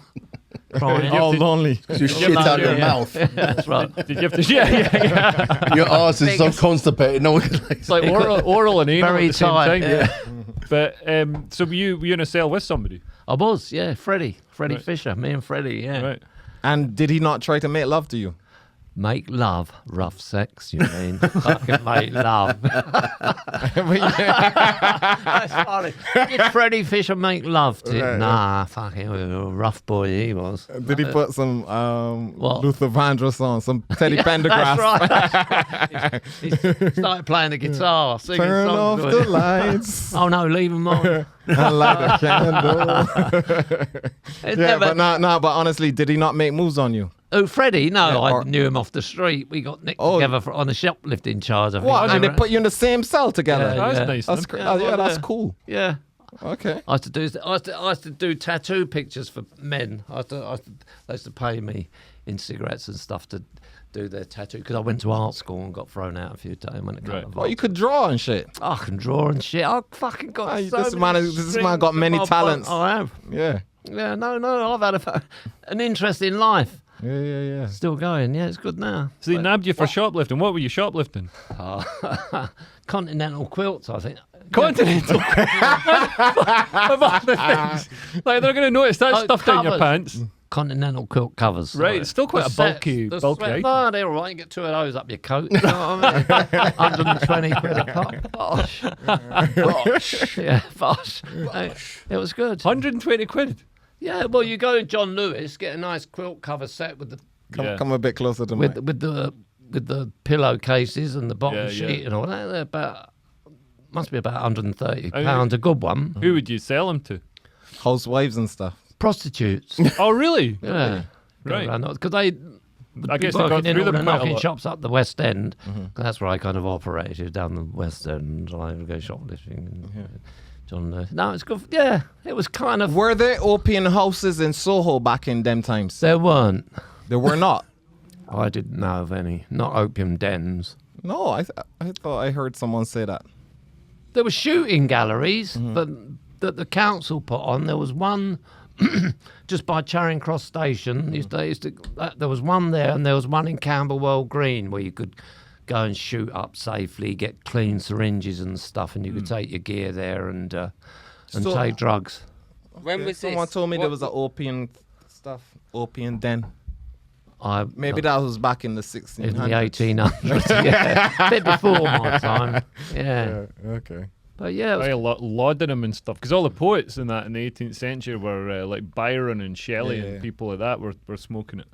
Crying. all lonely. You shit out your Yeah. mouth. That's right. Did you have to? Yeah. Your arse is so constipated. No one can like. It's like oral and anal Very at the same tight. time. Yeah. But so were you in a cell with somebody? I was, yeah. Freddie Right. Fisher. Me and Freddie, yeah. Right. And did he not try to make love to you? Make love, rough sex, you mean? Fucking make love. That's funny. Did Freddie Fisher make love to you? Right, Nah, fucking rough boy he was. Did he put some What? Luther Vandross on, some Teddy Pendergrass? That's right. he started playing the guitar, singing Turn off songs. the lights Oh no, leave him on. and light a candle. It's Yeah, never- but honestly, did he not make moves on you? Oh, Freddie? No, Yeah, I or- knew him off the street. We got nicked Oh. together on a shoplifting charge. I think. What? And they put you in the same cell together? Yeah, That's yeah. nice. That's then. that's cool. Yeah. Okay. I used to do tattoo pictures for men. They used to pay me in cigarettes and stuff to do their tattoo because I went to art school and got thrown out a few times when it came Right. to Well, you could draw and shit. I can draw and shit. I fucking got Hey, so this many man strings got in many my talents. boat. I have. Yeah. Yeah, no. I've had an interesting life. Yeah. Still going. Yeah, it's good now. So they nabbed you for shoplifting. What were you shoplifting? Continental quilts, I think. Continental. Of all the things. Like they're going to notice that Oh, stuff down your covers. pants. Continental quilt covers. Right, it's still quite The a sets, bulky the item. sweat- No, they're all right. You get two of those up your coat. You know what I mean? 120 quid a pop. Bosh. Yeah, bosh. It was good. 120 quid. Yeah, well, you go to John Lewis, get a nice quilt cover set with the Yeah. Come a bit closer to me. with the pillowcases and the bottom Yeah, sheet yeah. and all that. They're about must be about £130 Oh, a good one. Who would you sell them to? Housewives and stuff. Prostitutes. Oh, really? Yeah. Right. Because they I guess they got working in through all them the quite a knocking lot. shops up the West End. That's where I kind of operated down the West End. I would go shoplifting. John Lewis. No, it's good. Yeah, it was kind of. Were there opium houses in Soho back in them times? There weren't. There were not. I didn't know of any. Not opium dens. No, I thought I heard someone say that. There were shooting galleries, but that the council put on. There was one just by Charing Cross Station. There was one there, and there was one in Camberwell Green where you could go and shoot up safely, get clean syringes and stuff, and you could take your gear there and So- take drugs. When was Someone this? told me What- there was an opium stuff, opium den. I Maybe that was back in the in the 1600s. 1800s, yeah, a bit before my time, yeah. Okay. But yeah, it was Like laudanum and stuff. Because all the poets in that in the 18th century were like Byron and Shelley Yeah. and people like that were smoking it.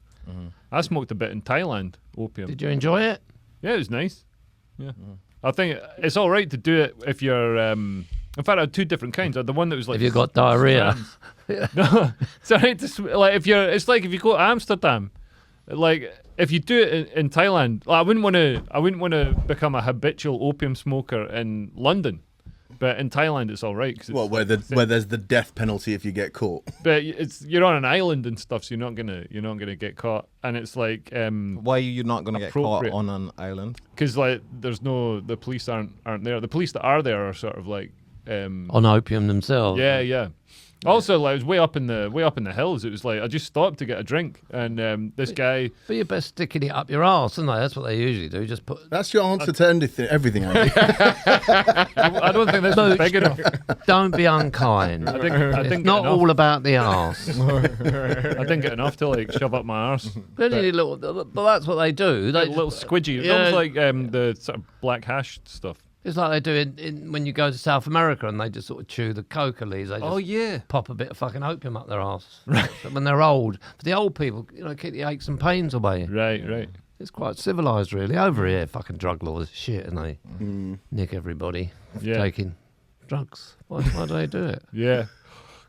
I smoked a bit in Thailand, opium. Did you enjoy it? Yeah, it was nice. Yeah. I think it's all right to do it if you're. In fact, I had two different kinds. I had the one that was like. Have you got diarrhea? No, it's all right like if you're. It's like if you go to Amsterdam, like if you do it in Thailand. Like, I wouldn't want to become a habitual opium smoker in London, but in Thailand it's all right. Cause it's, Where there's the death penalty if you get caught. but you're on an island and stuff, so you're not gonna get caught. And it's like Why are you not going to get caught Appropriate. on an island? because like the police aren't there. The police that are there are sort of like On opium themselves? yeah. Also, like, it was way up in the hills. It was like I just stopped to get a drink, and this guy. But you're best sticking it up your arse, isn't they? That's what they usually do. Just put. That's your answer to everything, Andy. I don't think this was big enough. Don't be unkind. I didn't It's get not enough. all about the arse. I didn't get enough to like shove up my arse. But that's what they do. They A little squidgy. It Yeah. was like the sort of black hash stuff. It's like they do when you go to South America and they just sort of chew the coca leaves. They just yeah. pop a bit of fucking opium up their arse. Right. When they're old. For the old people, keep the aches and pains away. Right. It's quite civilised, really. Over here, fucking drug laws shit, and they nick everybody for taking drugs. Why do they do it? Yeah.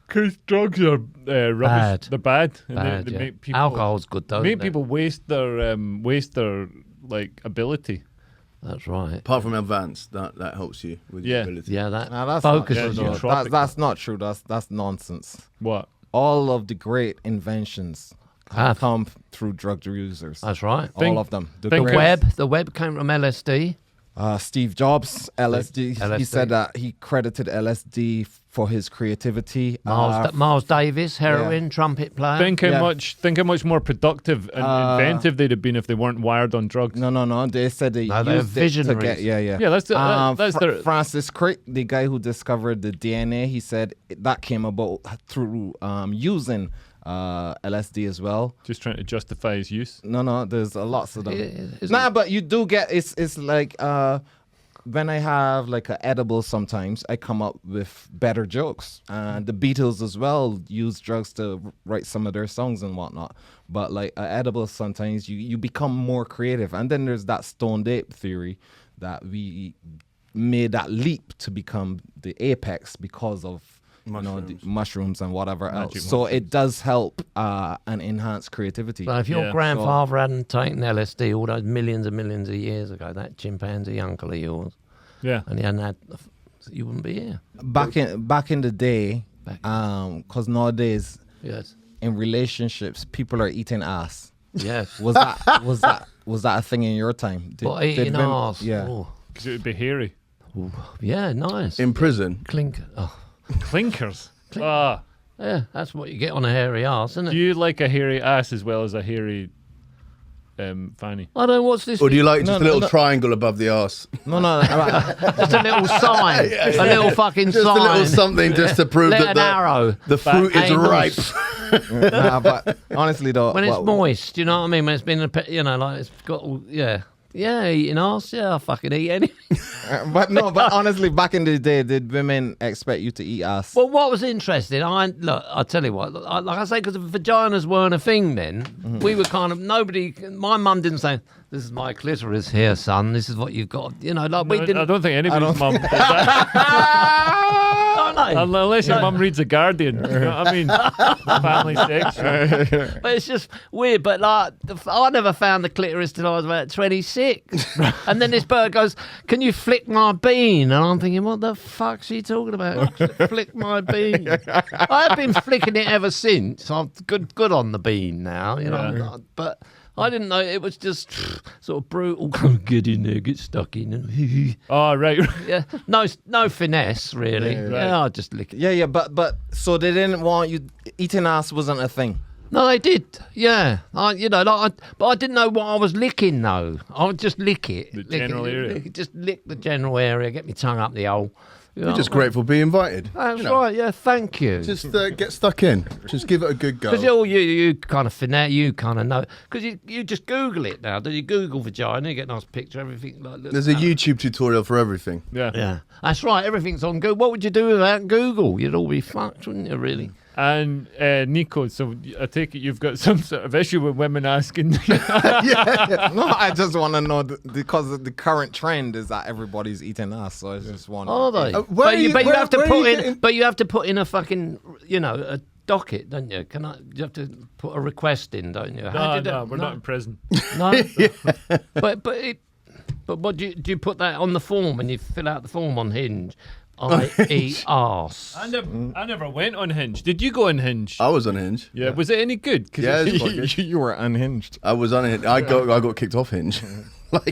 Because drugs are rubbish. Bad. They're bad. And Bad, they yeah. make people, Alcohol's good, though. make isn't it? people waste their like ability. That's right. Apart from advanced, that helps you with your ability. Yeah, that Now, that's focuses not on true. it. That's not true. That's nonsense. What? All of the great inventions Have. come through drug users. That's right. All of them. think The web came from LSD. Steve Jobs, LSD. He LSD. said that he credited LSD for his creativity. Miles Davis, heroin, trumpet player. Think how much more productive and inventive they'd have been if they weren't wired on drugs. No. They said they No, they're used it to visionaries. get. Yeah. Yeah, that's their. Francis Crick, the guy who discovered the DNA. He said that came about through using LSD as well. Just trying to justify his use. No, there's lots of them. Isn't But you do get it's like when I have like an edible, sometimes I come up with better jokes. And the Beatles as well use drugs to write some of their songs and whatnot. But like an edible, sometimes you become more creative. And then there's that stoned ape theory that we made that leap to become the apex because of the mushrooms and whatever else. So it does help and enhance creativity. So if your grandfather hadn't taken LSD all those millions and millions of years ago, that chimpanzee uncle of yours, and he hadn't had, you wouldn't be here. Back in the day, because nowadays in relationships, people are eating ass. Yes. Was that a thing in your time? Eating ass. Yeah. Ooh. Because it would be hairy. Ooh. Yeah, nice. In prison, Clink. Oh. Clinkers. Yeah, that's what you get on a hairy ass, isn't it? Do you like a hairy ass as well as a hairy fanny? I don't know what's this. or do you like just a little triangle above the arse? No. Just a little sign. A little fucking Just sign. a little something just to prove Let that an arrow. the fruit is Anus. ripe. Nah, but honestly though, When it's moist, you know what I mean? When it's been, like it's got, eating ass. Yeah, I fucking eat anything. but honestly, back in the day, did women expect you to eat ass? Well, what was interesting, I'll tell you what, like I say, because vaginas weren't a thing then, we were kind of, my mum didn't say, this is my clitoris here, son, this is what you've got, we didn't. I don't think anybody's mum does that. Unless your mum reads The Guardian. You know what I mean? Family sex. But it's just weird, but like, I never found the clitoris till I was about 26. And then this bird goes, can you flick my bean? And I'm thinking, what the fuck's she talking about? Flick my bean. I've been flicking it ever since. I'm good on the bean now, but I didn't know, it was just sort of brutal. Get in there, get stuck in. Oh, right. Yeah, no finesse really. Yeah, I just lick it. Yeah, but so they didn't want you eating ass wasn't a thing. No, they did. Yeah, but I didn't know what I was licking though. I would just lick it. The general area. Just lick the general area. Get my tongue up the hole. We're just grateful to be invited. That's right. Yeah, thank you. Just get stuck in. Just give it a good go. Because you kind of finesse, you kind of know. Because you just Google it now. Do you Google vagina? You get a nice picture, everything. There's a YouTube tutorial for everything. Yeah. That's right. Everything's on Google. What would you do without Google? You'd all be fucked, wouldn't you? Really. And Nico, so I take it you've got some sort of issue with women asking. No, I just want to know because the current trend is that everybody's eating ass, so I just want. Are they? But you have to put in a fucking, a docket, don't you? You have to put a request in, don't you? No, we're not in prison. No. But what do you put that on the form when you fill out the form on Hinge? I eat arse. I never went on Hinge. Did you go on Hinge? I was on Hinge. Yeah. Was it any good? Yeah, it's quite good. You were unhinged. I was on Hinge. I got kicked off Hinge.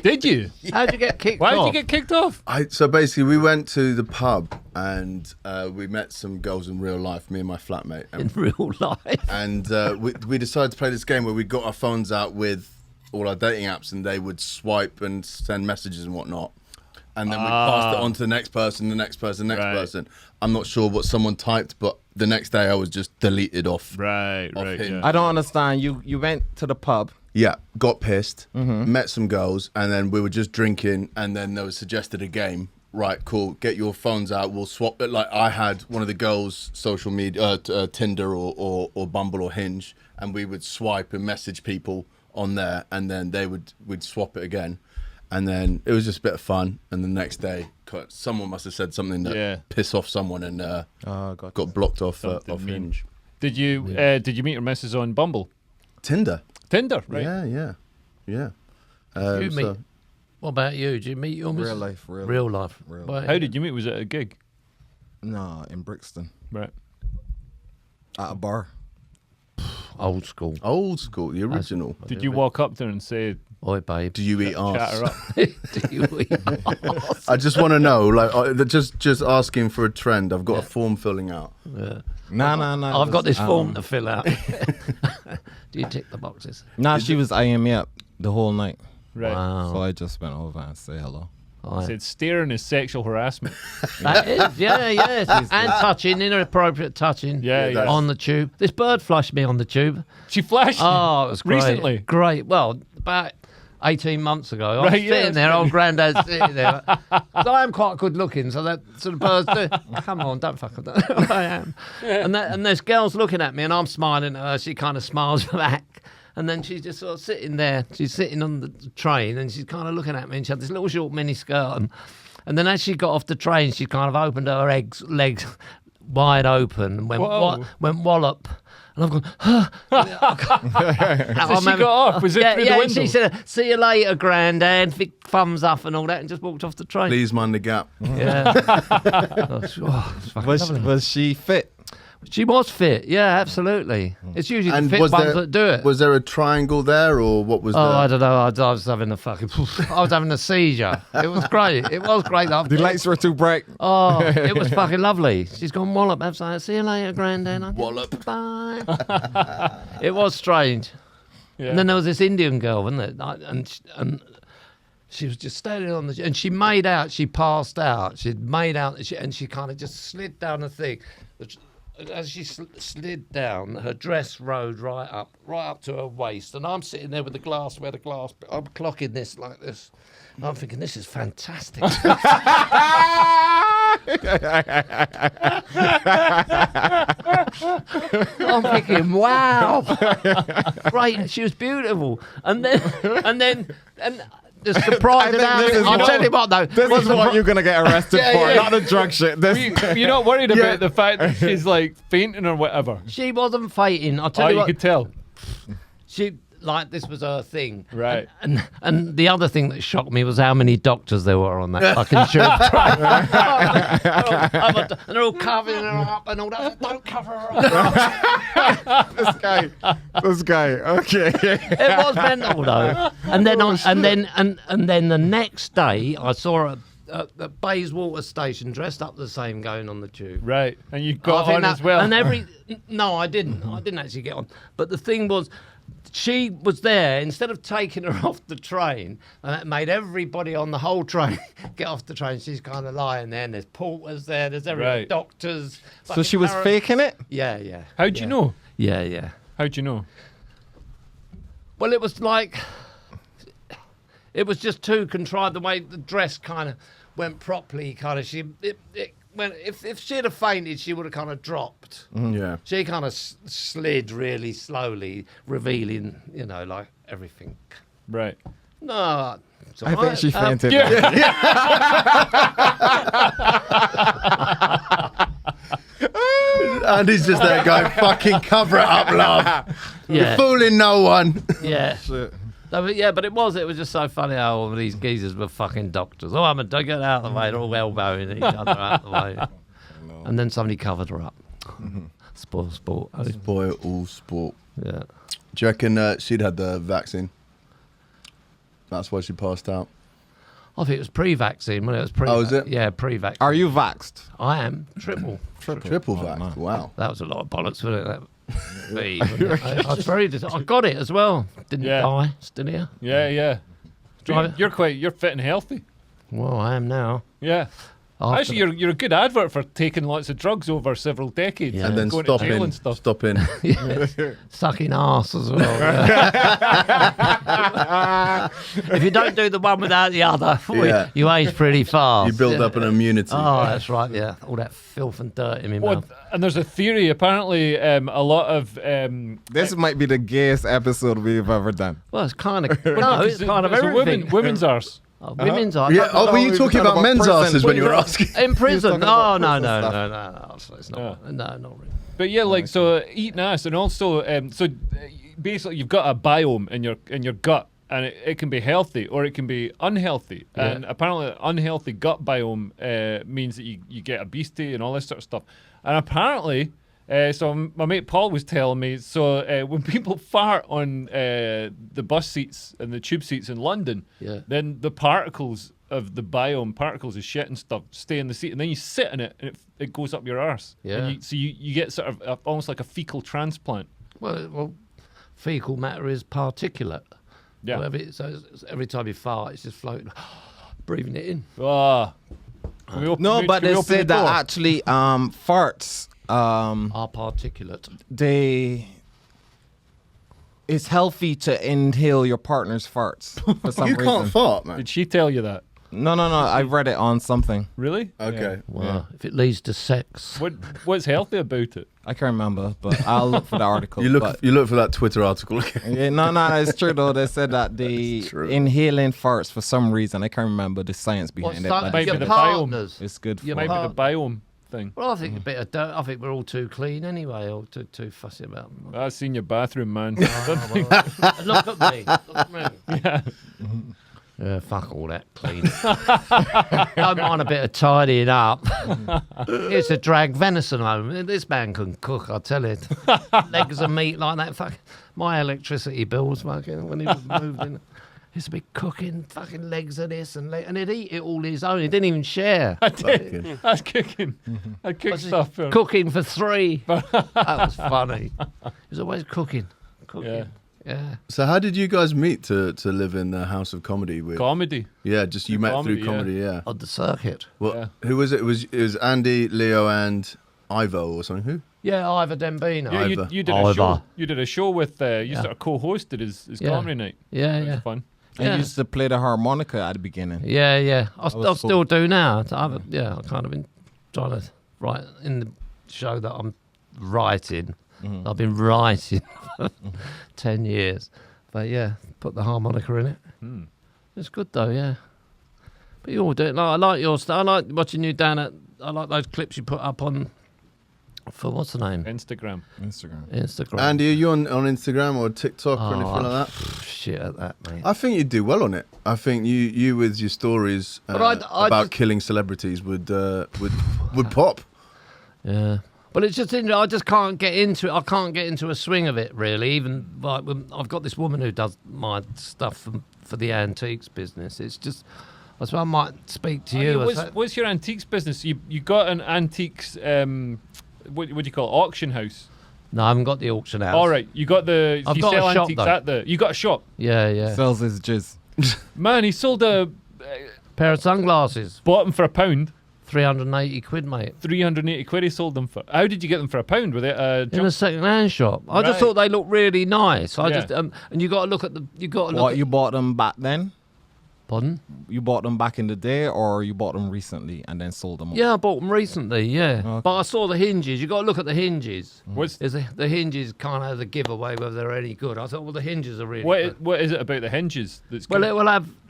Did you? How'd you get kicked Why off? did you get kicked off? So basically, we went to the pub and we met some girls in real life, me and my flatmate. In real life? And we decided to play this game where we got our phones out with all our dating apps and they would swipe and send messages and whatnot. And then we passed it on to the next person, the next person, the next person. I'm not sure what someone typed, but the next day I was just deleted off. Right. Hinge. Yeah. I don't understand. You went to the pub. Yeah, got pissed, met some girls, and then we were just drinking, and then there was suggested a game, right, cool, get your phones out, we'll swap it. Like I had one of the girls' social media, Tinder or Bumble or Hinge, and we would swipe and message people on there, and then we'd swap it again. And then it was just a bit of fun. And the next day, someone must have said something that pissed off someone and got blocked off Hinge. Did you meet your missus on Bumble? Tinder, right? Yeah. You meet? What about you? Did you meet your missus? Real life. How did you meet? Was it at a gig? No, in Brixton. Right. At a bar. Old school, the original. Did you walk up to her and say, "Oi, babe, do you eat chat her arse?" up? do you eat arse? I just want to know, like, just asking for a trend. I've got a form filling out. Yeah. No. I've got this form to fill out. Do you tick the boxes? Nah, she was eyeing me up the whole night. Right. Wow. So I just went over and say hello. I said staring is sexual harassment. That is, yeah. And touching, inappropriate touching Yeah. on the tube. This bird flushed me on the tube. She flashed. Oh, it was great. Recently? Great. Well, about 18 months ago. I was Right, yeah, sitting there, old granddad's sitting there. So I am quite good looking, so that sort of birds do. Come on, don't fuck with that. I am. And there's girls looking at me, and I'm smiling at her. She kind of smiles back. And then she's just sort of sitting there. She's sitting on the train, and she's kind of looking at me, and she had this little short mini skirt. And then as she got off the train, she kind of opened her legs wide open and went wallop. And I've gone, So she got off? Was it through the window? She said, "See you later, Grandad," big thumbs up and all that, and just walked off the train. Please mind the gap. Yeah. Was she fit? She was fit, yeah, absolutely. It's usually the fit ones that do it. Was there a triangle there, or what was? I don't know. I was having I was having a seizure. It was great. It was great. The lights were too bright. Oh, it was fucking lovely. She's gone wallop. Absolutely. See you later, Grandad. Wallop. Bye. It was strange. Yeah. And then there was this Indian girl, wasn't it? And she was just standing on the, and she made out she passed out. She'd made out, and she kind of just slid down the thing. As she slid down, her dress rode right up to her waist, and I'm sitting there with the glass, I'm clocking this like this. And I'm thinking, this is fantastic. I'm thinking, wow, great. She was beautiful, and the surprise about it. I'll tell you what though. This is what you're gonna get arrested for, not the drug shit. You're not worried about the fact that she's like fainting or whatever? She wasn't fainting. I'll tell you you what. could tell. She like this was her thing, Right. And the other thing that shocked me was how many doctors there were on that fucking tube train. And they're all covering her up and all that. Don't cover her up. This guy. Okay. It was mental though. And then the next day I saw her at the Bayswater station dressed up the same going on the tube. Right. And you got on as well. And no, I didn't. I didn't actually get on. But the thing was, she was there, instead of taking her off the train, and that made everybody on the whole train get off the train. She's kind of lying there, and there's porters there, there's everybody, Right. doctors. So she was faking it? Yeah. How'd you know? Yeah. How'd you know? Well, it was like, it was just too contrived, the way the dress kind of went properly, kind of, if she'd have fainted, she would have kind of dropped. Yeah. She kind of slid really slowly, revealing, like everything. Right. No. I think she fainted. Andy's just there going, fucking cover it up, love. You're fooling no one. Yeah. No, but it was just so funny how all these geezers were fucking doctors. Oh, I'm to get out of the way. They're all elbowing each other out of the way. And then somebody covered her up. Spoil sport. Spoil all sport. Yeah. Do you reckon she'd had the vaccine? That's why she passed out. I think it was pre-vaccine when it was pre. Oh, is it? Yeah, pre-vaccine. Are you vaxxed? I am triple. Triple vax. no. Wow. That was a lot of bollocks, wasn't it? I was very. I got it as well. Didn't die. Still here. Yeah. Drive it. You're fit and healthy. Well, I am now. Yeah. After Actually, you're a good advert for taking lots of drugs over several decades Yeah. And then going to jail and stopping. stuff. sucking arse as well. If you don't do the one without the other, Yeah. you age pretty fast. You build up an immunity. Oh, that's right. Yeah, all that filth and dirt in my Well, mouth. and there's a theory. Apparently, a lot of This might be the gayest episode we've ever done. Well, it's kind of no, it's kind of it's a everything. women's arse. Women's are Yeah. Oh, were you talking about men's asses when you were asking? in prison. talking Oh about no, prison no, stuff. no, no, no. It's not. No, not really. But yeah, like so eating ass, and also basically you've got a biome in your gut, and it can be healthy or it can be unhealthy. Yeah. And apparently, unhealthy gut biome means that you get obesity and all this sort of stuff. And apparently, so my mate Paul was telling me, so when people fart on the bus seats and the tube seats in London, Yeah. then the particles of the biome, particles of shit and stuff, stay in the seat, and then you sit in it, and it goes up your arse. Yeah. And so you get sort of almost like a fecal transplant. Well, fecal matter is particulate. Yeah. So every time you fart, it's just floating, breathing it in. Ah. No, but they said that actually farts, Are particulate. it's healthy to inhale your partner's farts for some You reason. can't fart, man. Did she tell you that? No, I read it on something. Really? Okay. Wow. If it leads to sex. What's healthy about it? I can't remember, but I'll look for the article. You look but- for that Twitter article. Yeah, no, it's true though. They said that the true. inhaling farts for some reason. I can't remember the science behind it. What's But Maybe your the biome. partners? it's good. Your For Maybe part- the biome thing. Well, I think a bit of dirt. I think we're all too clean anyway, or too fussy about them. I've seen your bathroom, man. Look at me. Look at me. Yeah. Yeah, fuck all that clean. Don't mind a bit of tidying up. It's a drag venison home. This man can cook, I tell it. Legs of meat like that. Fuck. My electricity bills, fucking, when he was moved in. He used to be cooking fucking legs of this and he'd eat it all his own. He didn't even share. I did. I was cooking. I cooked stuff for him. Cooking for three. That was funny. He was always cooking. Yeah. So how did you guys meet to live in the House of Comedy with? Comedy. Yeah, just you met comedy, through comedy. Yeah. On the circuit. Well, Yeah. who was it? It was Andy, Leo, and Ivo or something. Who? Yeah, Ivor Dembino. Yeah, Ivor. you did a Ivor. show. You did a show with. You sort of co-hosted his Yeah. comedy night. Yeah, It yeah. was fun. I Yeah. used to play the harmonica at the beginning. Yeah. I was still do now. I kind of been trying to write in the show that I'm writing. I've been writing for 10 years. But yeah, put the harmonica in it. It's good though, yeah. But you all do it. Like, I like your stuff. I like watching you down at. I like those clips you put up on. For what's the name? Instagram. Instagram. Andy, are you on Instagram or TikTok or anything like that? Shit at that, mate. I think you'd do well on it. I think you with your stories But I about just- killing celebrities would pop. Yeah. But it's just, I just can't get into it. I can't get into a swing of it, really. Even like when I've got this woman who does my stuff for the antiques business. It's just, that's why I might speak to you. What's your antiques business? You got an antiques. What do you call it? Auction house. No, I haven't got the auction house. All right, you got the. I've you got a sell shop, antiques though. at the. You got a shop. Yeah. Sells his jizz. Man, he sold a. Pair of sunglasses, Bought them for £1. 380 quid, mate. 380 quid he sold them for. How did you get them for £1? Were they In a second-hand shop. I just Right. thought they looked really nice. I Yeah. just and you got to look at the. You got to look. What, at, you bought them back then? Pardon? You bought them back in the day, or you bought them recently and then sold them? Yeah, I bought them recently. Yeah, Okay. but I saw the hinges. You got to look at the hinges. What's Is the hinges kind of the giveaway whether they're any good? I thought, well, the hinges are really good. what is it about the hinges that's Well, good?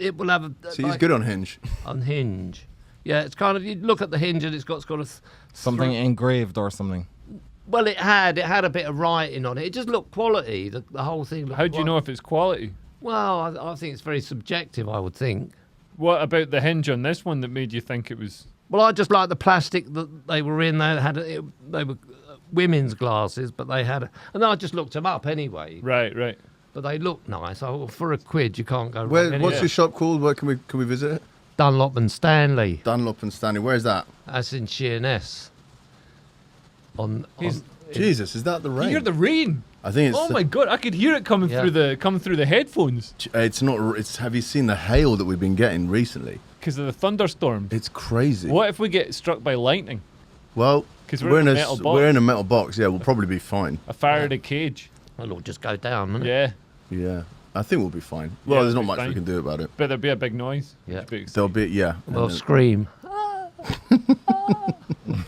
it will have. See, he's good on Hinge. on hinge. Yeah, it's kind of you look at the hinge and it's got a Something engraved or something. well, it had a bit of writing on it. It just looked quality. The whole thing. Looked How do you know if it's quality? Well, I think it's very subjective. I would think. What about the hinge on this one that made you think it was? Well, I just like the plastic that they were in. They were women's glasses, but they had. And I just looked them up anyway. Right. But they look nice. Oh, for a quid, you can't go wrong. Where, anywhere. what's your shop called? Where can we visit it? Dunlop and Stanley. Dunlop and Stanley. Where's that? That's in Sheerness. On Jesus, is that the rain? You hear the rain? I think it's. Oh my god, I could hear it coming Yeah. through the headphones. It's not. It's. Have you seen the hail that we've been getting recently? because of the thunderstorms. It's crazy. What if we get struck by lightning? Well, 'Cause we're in a metal box. We're in a metal box. Yeah, we'll probably be fine. A Faraday cage. Well, it'll just go down, won't it? Yeah. Yeah, I think we'll be fine. Well, there's we'll not be much fine. we can do about it. But there'll be a big noise. Yeah. There'll be, yeah. Well, scream.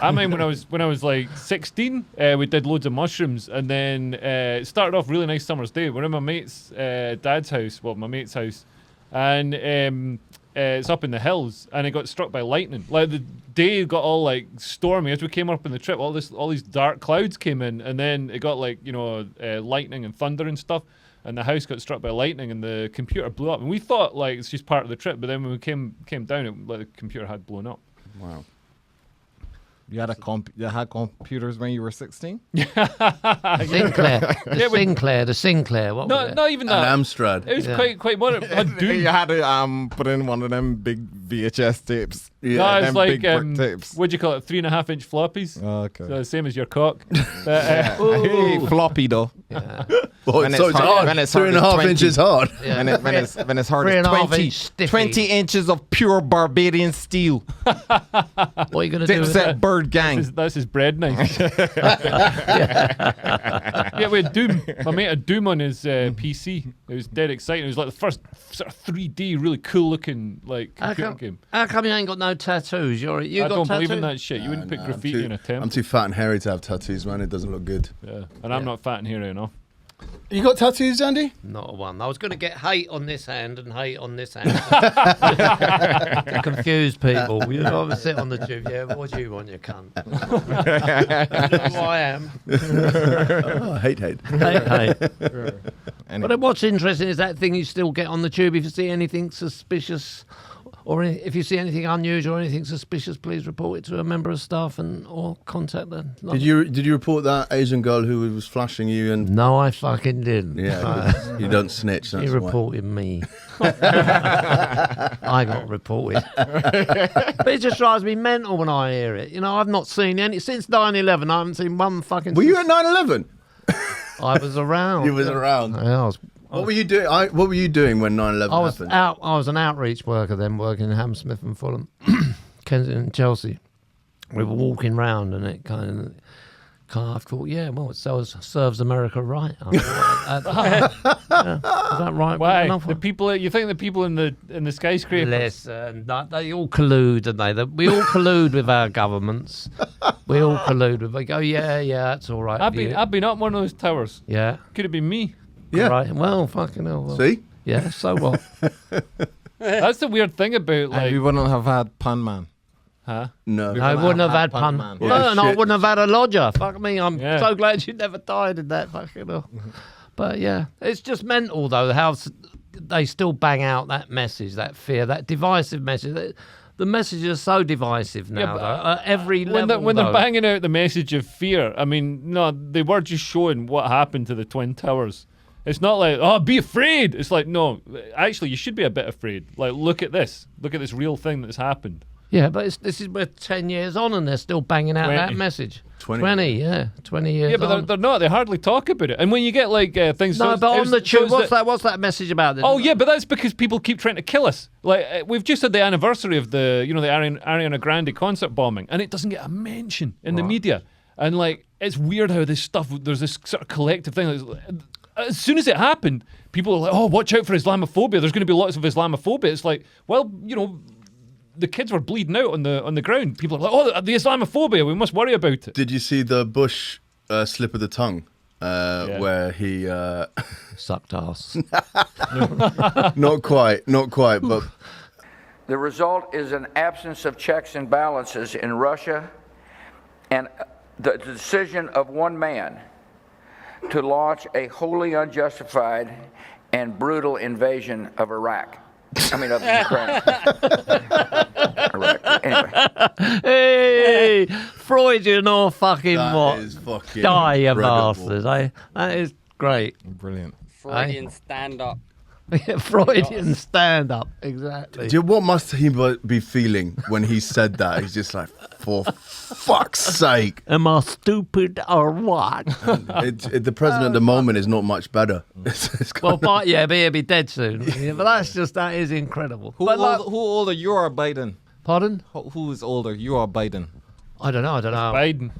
I mean, when I was like 16, we did loads of mushrooms, and then it started off really nice summer's day. We're in my mate's dad's house, well, my mate's house, and it's up in the hills, and it got struck by lightning. Like the day got all like stormy as we came up in the trip. All these dark clouds came in, and then it got like lightning and thunder and stuff. And the house got struck by lightning, and the computer blew up. And we thought like it's just part of the trip, but then when we came down, the computer had blown up. Wow. You had computers when you were 16? Sinclair. The Sinclair. What was it? Not even that. An Amstrad. It was quite modern. You had to put in one of them big VHS tapes. No, Yeah. it's them like big brick tapes. what'd you call it? 3.5-inch floppies. Oh, okay. So same as your cock. But, Hey, floppy though. Yeah. Well, When so it's it's hard- hard. when it's hard, 3.5 it's inches 20. hard. Yeah. When it's hard, it's 3.5 20, inch stiffy. 20 inches of pure Barbadian steel. What are you going to do with that? Dipset Bird Gang. that's his bread knife. Yeah, we had Doom. My mate had Doom on his PC. It was dead exciting. It was like the first sort of 3D, really cool looking like computer game. How come you ain't got no tattoos? You I got don't tattoos? believe in that shit. You wouldn't put graffiti in a I'm temple. too fat and hairy to have tattoos, man. It doesn't look good. Yeah. And I'm not fat and hairy enough. You got tattoos, Andy? Not one. I was going to get hate on this hand and hate on this hand. To confuse people. You know, I sit on the tube. Yeah, what do you want, you cunt? You know who I am. Oh, hate. Hate. And But what's interesting is that thing you still get on the tube. If you see anything suspicious, or if you see anything unusual or anything suspicious, please report it to a member of staff or contact them. Did you report that Asian girl who was flashing you and? No, I fucking didn't. Yeah, you don't snitch. That's He why. reported me. I got reported. But it just drives me mental when I hear it. You know, I've not seen any since 9/11. I haven't seen one fucking. Were you at 9/11? I was around. You was around. Yeah, I was. What were you doing? What were you doing when 9/11 I was happened? out. I was an outreach worker then, working in Hammersmith and Fulham, Kensington and Chelsea. We were walking round, and it kind of. I thought, yeah, well, it serves America right. I thought, yeah, is that right? Why? Enough? The people you think the people in the skyscraper? Listen, they all collude, don't they? We all collude with our governments. We all collude with. They go, yeah, that's all right. I've been up one of those towers. Yeah. Could have been me. Yeah. Right. Well, fucking hell. Well. See? Yeah. So what? That's the weird thing about we like, wouldn't have had Pan Man. huh? No. I wouldn't have had Pan pun. Man. No, Yeah, and I shit. wouldn't have had a lodger. Fuck me. I'm Yeah. so glad you never died in that fucking hell. But yeah, it's just mental though how they still bang out that message, that fear, that divisive message. The messages are so divisive now, but, though, at every level. When they're though. banging out the message of fear, I mean, no, they were just showing what happened to the Twin Towers. It's not like, oh, be afraid. It's like, no, actually, you should be a bit afraid. Like, look at this. Look at this real thing that's happened. Yeah, but this is we're 10 years on and they're still banging out 20. that message. 20. 20 years Yeah, but on. they're not. They hardly talk about it. And when you get like things, No, so but on the tube, shows what's that message about? Oh yeah, but that's because people keep trying to kill us. Like we've just had the anniversary of the Ariana Grande concert bombing, and it doesn't get a mention in the media. And like it's weird how this stuff. There's this sort of collective thing. As soon as it happened, people are like, "Oh, watch out for Islamophobia. There's going to be lots of Islamophobia." It's like, well, the kids were bleeding out on the ground. People are like, "Oh, the Islamophobia. We must worry about it." Did you see the Bush slip of the tongue? Where he Sucked ass. not quite, but The result is an absence of checks and balances in Russia and the decision of one man to launch a wholly unjustified and brutal invasion of Iraq. I mean, of Ukraine. Iraq. Anyway. Hey, Freudian or fucking that what? is fucking Die, you incredible. bastards, eh? That is great. Brilliant. Freudian stand up. Freudian stand-up, exactly. What must he be feeling when he said that? He's just like, for fuck's sake. Am I stupid or what? The president at the moment is not much better. Well, but he'll be dead soon. Yeah, but that is incredible. Who older? You or Biden? Pardon? Who is older? You or Biden? I don't know. Biden.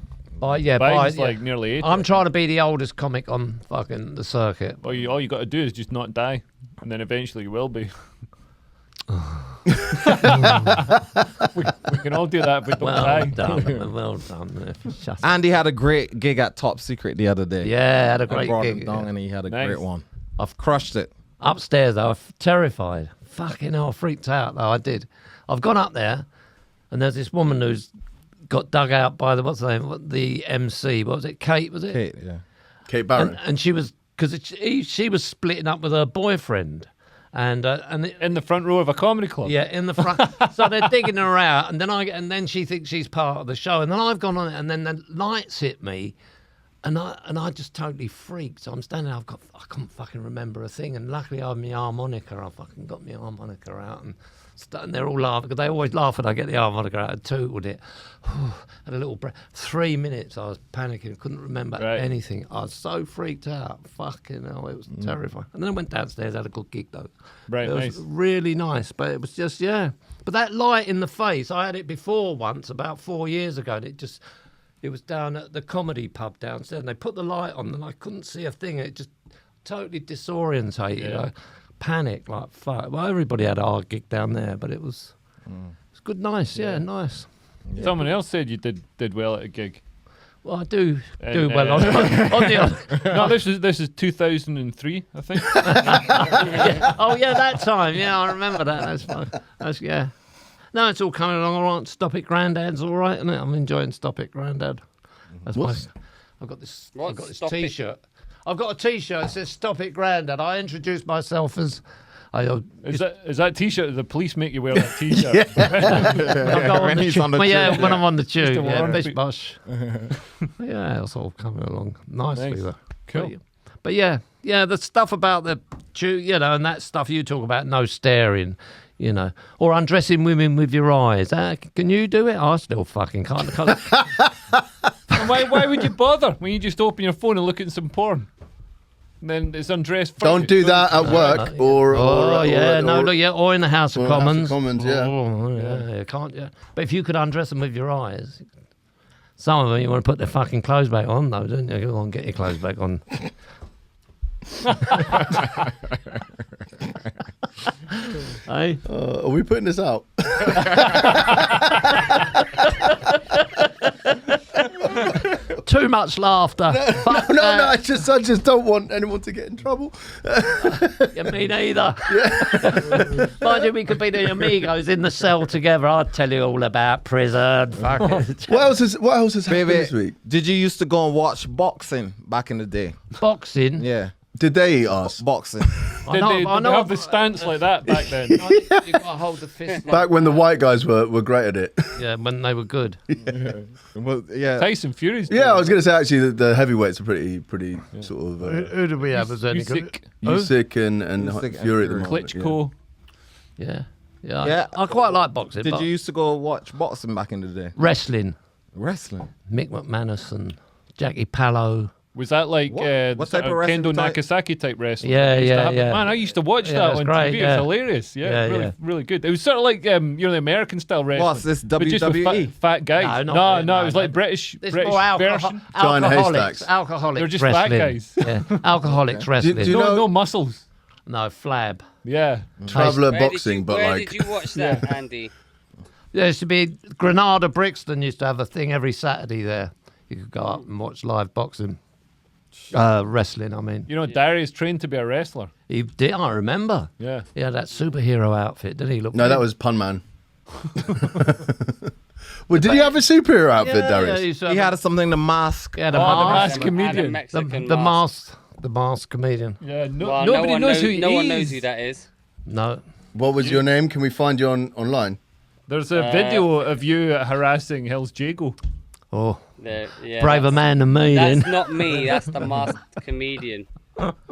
Biden's like nearly 80. I'm trying to be the oldest comic on fucking the circuit. All you got to do is just not die, and then eventually you will be. we can all do that, but don't die. Well done. Andy had a great gig at Top Secret the other day. Yeah, had a I great brought gig. him down and he had a Nice. great one. I've crushed it. Upstairs, I was terrified. Fucking hell, I freaked out though. I did. I've gone up there, and there's this woman who's got dug out by the the MC. What was it? Kate, was it? Kate, yeah. Kate Barron. And she was because she was splitting up with her boyfriend, and In the front row of a comedy club. yeah, in the front. So they're digging her out, and then she thinks she's part of the show, and then I've gone on it, and then the lights hit me, and I just totally freaked. So I'm standing there, I can't fucking remember a thing, and luckily I have my harmonica. I fucking got my harmonica out, and they're all laughing because they always laugh when I get the harmonica out and tootled it. Had a little breath. 3 minutes, I was panicking, couldn't remember anything. I was so freaked out. Fucking hell, it was terrifying. And then I went downstairs, had a good gig though. Right, It was really nice, but it was just But that light in the face, I had it before once about 4 years ago, and it was down at the comedy pub downstairs, and they put the light on, and I couldn't see a thing. It just totally disorientated. You know? Panic, like fuck. Well, everybody had a hard gig down there, but it was good, nice, nice. Yeah. Someone else said you did well at a gig. Well, I do well on the other. No, this is 2003, I think. Yeah. Oh yeah, that time. Yeah, I remember that. That's fun. No, it's all coming along all right. Stop It Grandad's all right, isn't it? I'm enjoying Stop It Grandad. That's I've got this T-shirt. I've got a T-shirt that says "Stop It, Grandad." I introduced myself as. Is that T-shirt? Does the police make you wear that T-shirt? When I'm on the tube. Just a Yeah, warm bish beat. bosh. Yeah, it's all coming along nicely. Nice. Though. Cool. But yeah, the stuff about the tube, and that stuff you talk about, no staring. Or undressing women with your eyes. Can you do it? I still fucking can't. Why would you bother when you just open your phone and look at some porn? And then it's undressed. Don't do that at work or in the House of Commons. Yeah. You can't. Yeah, but if you could undress them with your eyes, some of them you want to put their fucking clothes back on, though, don't you? Go on, get your clothes back on. Hey, Are we putting this out? too much laughter. No. I just don't want anyone to get in trouble. Yeah, me neither. Mind you, we could be the amigos in the cell together. I'd tell you all about prison. Fuck it. What else has happened this week? Did you used to go and watch boxing back in the day? Boxing. Yeah. Did they eat us? Boxing. Did they have the stance like that back then? You got to hold the fist. Back when the white guys were great at it. Yeah, when they were good. Well, yeah. Tyson Fury's. Yeah, I was going to say actually the heavyweights are pretty sort of Who did we have as any good? Usyk, Usyk and Usyk Fury at and the moment. Klitschko. Yeah. I quite like boxing. Did but you used to go watch boxing back in the day? wrestling? Wrestling. Mick McManus and Jackie Pallow. Was that like What type of wrestling Kendo type? Nagasaki type wrestling? Yeah, They used to yeah, have- yeah. Man, I used to watch Yeah, that it's on great, TV. yeah. It's hilarious. Yeah, really, yeah. really good. It was sort of like the American style wrestling. What's this, but just with WWE? fat guys. No, No, not it was no. like British It's British more version. Giant alcoholics. haystacks. Alcoholics. They're just fat wrestling. guys. Yeah, alcoholics wrestling. do you No, know- no muscles. No, flab. Yeah. Traveller Where boxing, did you watch that, Andy? There used to be Granada Brixton used to have a thing every Saturday there. You could go up and watch live boxing. Wrestling, I mean. You know, Darius trained to be a wrestler. He did, I remember. Yeah. He had that superhero outfit, didn't he? Look No, that was Pun Man. Well, did he have a superhero outfit, Darius? He had something, the mask. Yeah, The masked comedian. the masked comedian. Yeah, Well, nobody knows who he is. No one knows who that is. No. What was your name? Can we find you online? There's a video of you harassing Hell's Jago. Oh, Yeah, braver that's- man than me That's then. not me. That's the masked comedian.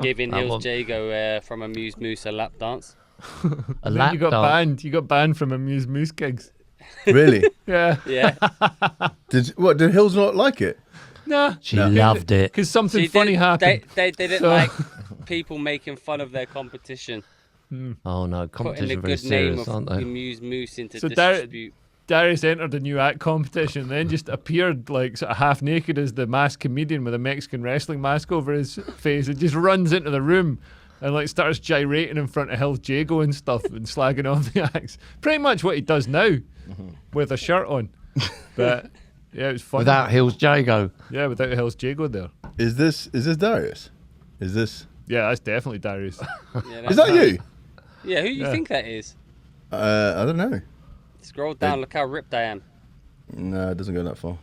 Giving That Hills one. Jago from Amuse Moose a lap dance. A Then lap you got dance. banned. You got banned from Amuse Moose gigs. Really? Yeah. Yeah. Did Hills not like it? Nah. She loved it. Because something See, funny happened. They didn't So- like people making fun of their competition. Oh no, Putting the competition very good name serious, of aren't they? Amuse Moose into So disrepute. Darius entered a new act competition, then just appeared like sort of half naked as the masked comedian with a Mexican wrestling mask over his face, and just runs into the room and like starts gyrating in front of Hills Jago and stuff and slagging off the acts. Pretty much what he does now with a shirt on. But yeah, it was fun. Without Hills Jago. Yeah, without Hills Jago there. Is this Darius? Is this? Yeah, that's definitely Darius. Yeah, Is that you? Yeah, who do you Yeah. think that is? I don't know. Scroll down, look how ripped I am. No, it doesn't go that far.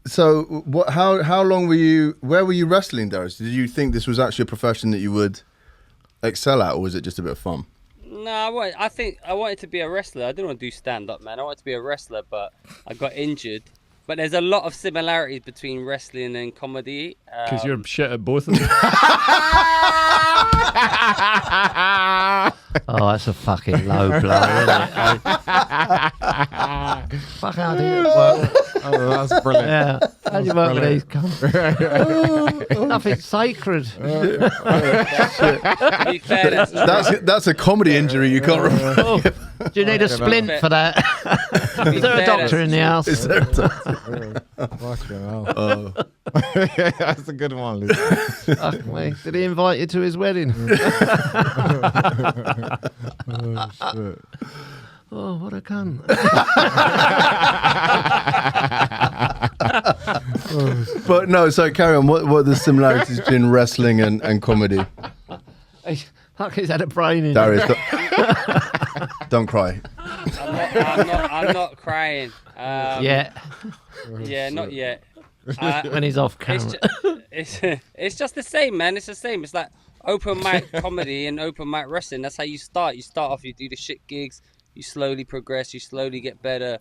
So, what? How long were you? Where were you wrestling, Darius? Did you think this was actually a profession that you would excel at, or was it just a bit of fun? No, I think I wanted to be a wrestler. I didn't want to do stand-up, man. I wanted to be a wrestler, but I got injured. But there's a lot of similarities between wrestling and comedy. Because you're shit at both of them. Oh, that's a fucking low blow, isn't it? Fuck, how do you work? Oh, that's brilliant. Yeah, how do you work with these cunts? Nothing sacred. To be fair, That's a comedy injury you can't remember. Oh, do you need a splint for that? Is there a doctor in the house? Is there a time? Fucking hell. Oh. That's a good one, Luke. Fuck me. Did he invite you to his wedding? Oh, what a cunt. But no, so carry on. What are the similarities between wrestling and comedy? Fuck, he's had a brain in. Darius, don't cry. I'm not crying. Yeah, Yeah, not yet. when he's off camera. It's just the same, man. It's the same. It's like open mic comedy and open mic wrestling. That's how you start. You start off, you do the shit gigs, you slowly progress, you slowly get better.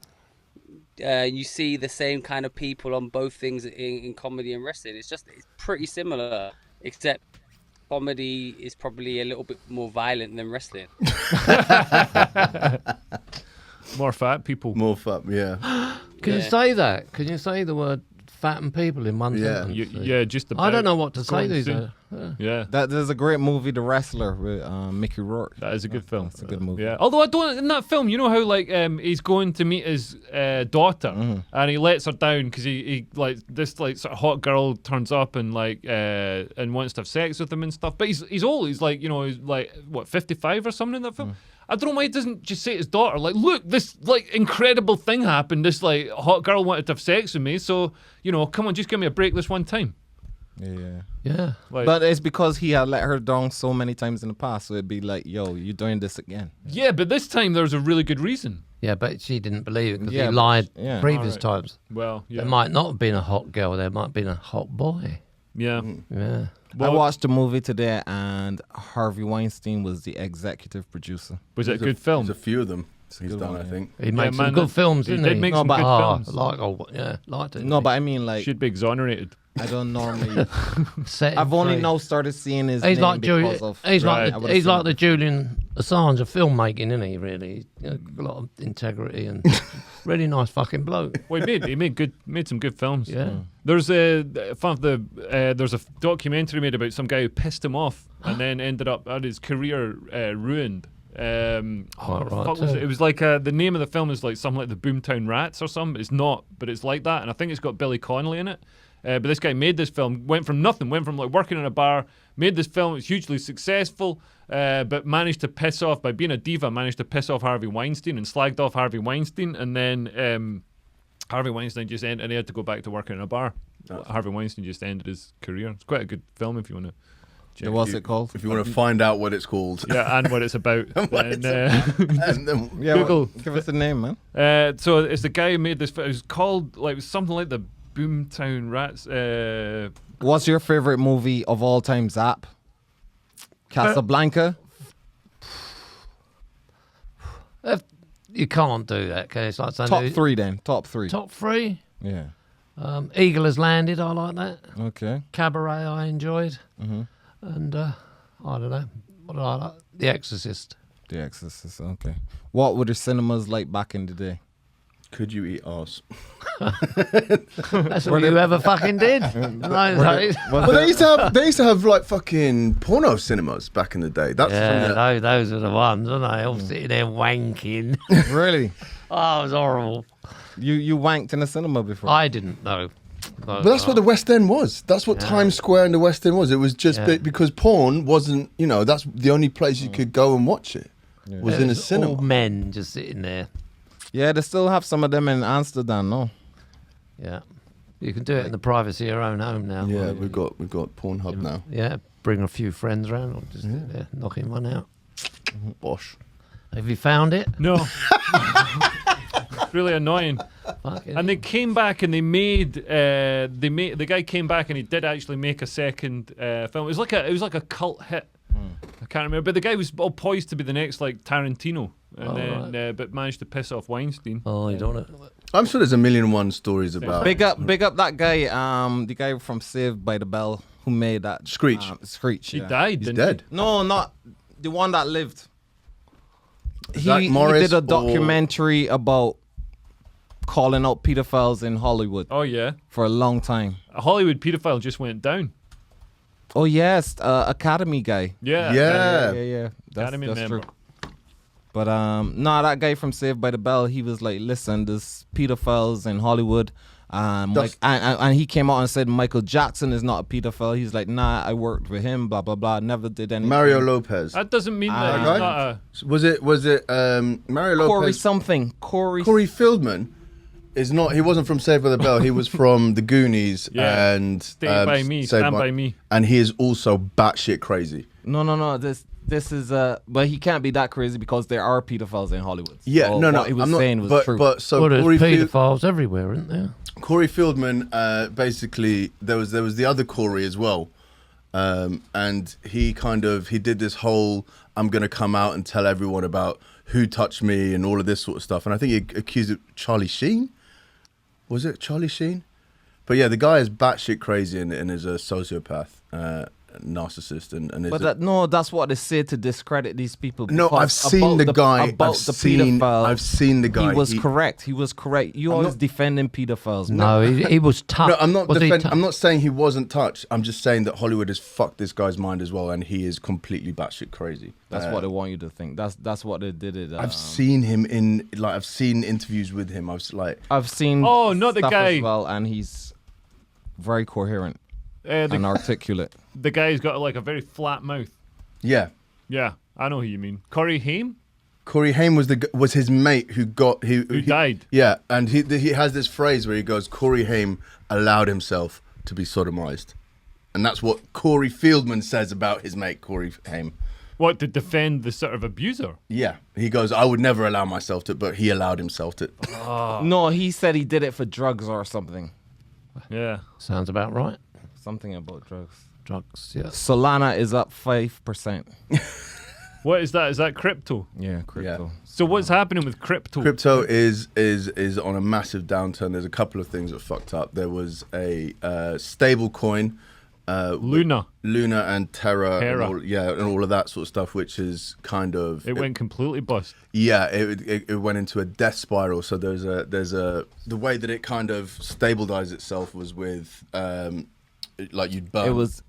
You see the same kind of people on both things in comedy and wrestling. It's pretty similar, except comedy is probably a little bit more violent than wrestling. More fat people. More fun, yeah. Can you Yeah. say that? Can you say the word fat and people in one Yeah. sentence? Yeah, just about. I don't know what to Go on, say these see. days. Yeah. There's a great movie, The Wrestler, with Mickey Rourke. That is a good film. That's a good movie. Yeah. Although I don't in that film, you know how like he's going to meet his daughter and he lets her down because he like this like sort of hot girl turns up and like and wants to have sex with him and stuff. But he's old. He's like, you know, he's like what 55 or something in that film. I don't know why he doesn't just say to his daughter, like, look, this like incredible thing happened. This like hot girl wanted to have sex with me, so you know, come on, just give me a break this one time. Yeah. Yeah. Like, But it's because he had let her down so many times in the past, so it'd be like, yo, you're doing this again. yeah, but this time there's a really good reason. Yeah, but she didn't believe it because Yeah, he but lied yeah. previous Alright. times. Well, yeah, There might not have been a hot girl, there might have been a hot boy. yeah. Yeah. I watched the movie today, and Harvey Weinstein was the executive producer. Was it a There's good film? There's a few of them he's good done, one, I yeah. think. He made some man, good films, he didn't did he? make No, some but- good films. Liked it. No, but I mean, like, Should be exonerated. I don't normally. Set him I've only free. now started seeing his He's name like because of. he's Right. like he's like the Julian Assange of filmmaking, isn't he? Really, he's got a lot of integrity and really nice fucking bloke. Well, he made some good films. Yeah. There's there's a documentary made about some guy who pissed him off and then ended up had his career ruined. What the right, fuck was too. it? It was like the name of the film is like something like the Boomtown Rats or something. It's not, but it's like that, and I think it's got Billy Connolly in it. But this guy made this film, went from nothing, went from like working in a bar, made this film, it was hugely successful, but managed to piss off, by being a diva, managed to piss off Harvey Weinstein and slagged off Harvey Weinstein, and then Harvey Weinstein just ended, and he had to go back to working in a bar. Harvey Weinstein just ended his career. It's quite a good film if you want to check What's it called? If you want to find out what it's called. Yeah, and what it's about. What And, it's And then, Yeah, Google. give us the name, man. so it's the guy who made this. It was called like it was something like the Boomtown Rats. What's your favorite movie of all time, Zapp? Casablanca. You can't do that, can you? It's like saying Top three, then. Top three. Top three. Yeah. Eagle Has Landed, I like that. Okay. Cabaret, I enjoyed. And I don't know. What did I like? The Exorcist. The Exorcist. Okay. What were the cinemas like back in the day? Could you eat arse? That's all you ever fucking did. Well, they used to have like fucking porno cinemas back in the day. That's something that, those are the ones, aren't they? All sitting there wanking. Really? Oh, it was horrible. You wanked in a cinema before? I didn't know. but that's what the West End was. That's what Times Square and the West End was. It was just because porn wasn't, that's the only place you could go and watch it. Was in a cinema. All men just sitting there. Yeah, they still have some of them in Amsterdam, no? Yeah. You can do it in the privacy of your own home now. Yeah, we've got Pornhub now. Yeah, bring a few friends around or just knocking one out. Bosh. Have you found it? No. Really annoying. Fucking And they came back and they made the guy came back and he did actually make a second film. It was like a cult hit. I can't remember, but the guy was all poised to be the next like Tarantino, and but managed to piss off Weinstein. Oh, you don't know. I'm sure there's a million and one stories about. Big up that guy, the guy from Saved by the Bell who made that. Screech. Screech, He yeah. died. He's didn't dead. No, not the one that lived. Zach He Morris did a or- documentary about calling out pedophiles in Hollywood He? Oh yeah, for a long time. a Hollywood pedophile just went down. Oh yes, Academy guy. Yeah. Yeah. Academy That's member. true. But that guy from Saved by the Bell, he was like, listen, there's pedophiles in Hollywood. And he came out and said Michael Jackson is not a pedophile. He's like, nah, I worked with him, blah blah blah. Never did anything. Mario Lopez. That doesn't mean that Okay. he's not a. Was it Mario Lopez? Corey something. Corey Feldman is not. He wasn't from Saved by the Bell. He was from The Goonies Yeah. and Stay by Me, Saved Stand by Me. And he is also batshit crazy. No. This is but he can't be that crazy because there are pedophiles in Hollywood. Yeah, So no. What he was I'm not, saying was but, true. But so Well, there's Corey paedophiles everywhere, isn't there? Corey Feldman, basically, there was the other Corey as well, and he did this whole I'm gonna come out and tell everyone about who touched me and all of this sort of stuff, and I think he accused it Charlie Sheen. Was it Charlie Sheen? But yeah, the guy is batshit crazy and is a sociopath, narcissist, and is But that's what they say to discredit these people. No, I've seen the guy. Pedophile. I've seen the guy. He was correct. He was correct. You always defending pedophiles. No, he was tough. No, I'm not. Was he tough? I'm not saying he wasn't touched. I'm just saying that Hollywood has fucked this guy's mind as well, and he is completely batshit crazy. That's what they want you to think. That's what they did it. I've seen him in I've seen interviews with him. I've seen. Oh, not the stuff guy. as well, and he's very coherent and The articulate. guy's got like a very flat mouth. Yeah. Yeah, I know who you mean. Corey Haim? Corey Haim was his mate who died. Yeah, and he has this phrase where he goes, Corey Haim allowed himself to be sodomized, and that's what Corey Feldman says about his mate Corey Haim. What, to defend the sort of abuser? Yeah, he goes, I would never allow myself to, but he allowed himself to. No, he said he did it for drugs or something. Yeah. Sounds about right. Something about drugs. Drugs, yeah. Solana is up 5%. What is that? Is that crypto? Yeah, crypto. Yeah. So what's happening with crypto? Crypto is on a massive downturn. There's a couple of things that fucked up. There was a stable coin, Luna. and Terra. Terra. And all of that sort of stuff, which is kind of It went completely bust. Yeah, it went into a death spiral. So there's the way that it kind of stabilized itself was with like you'd burn. It was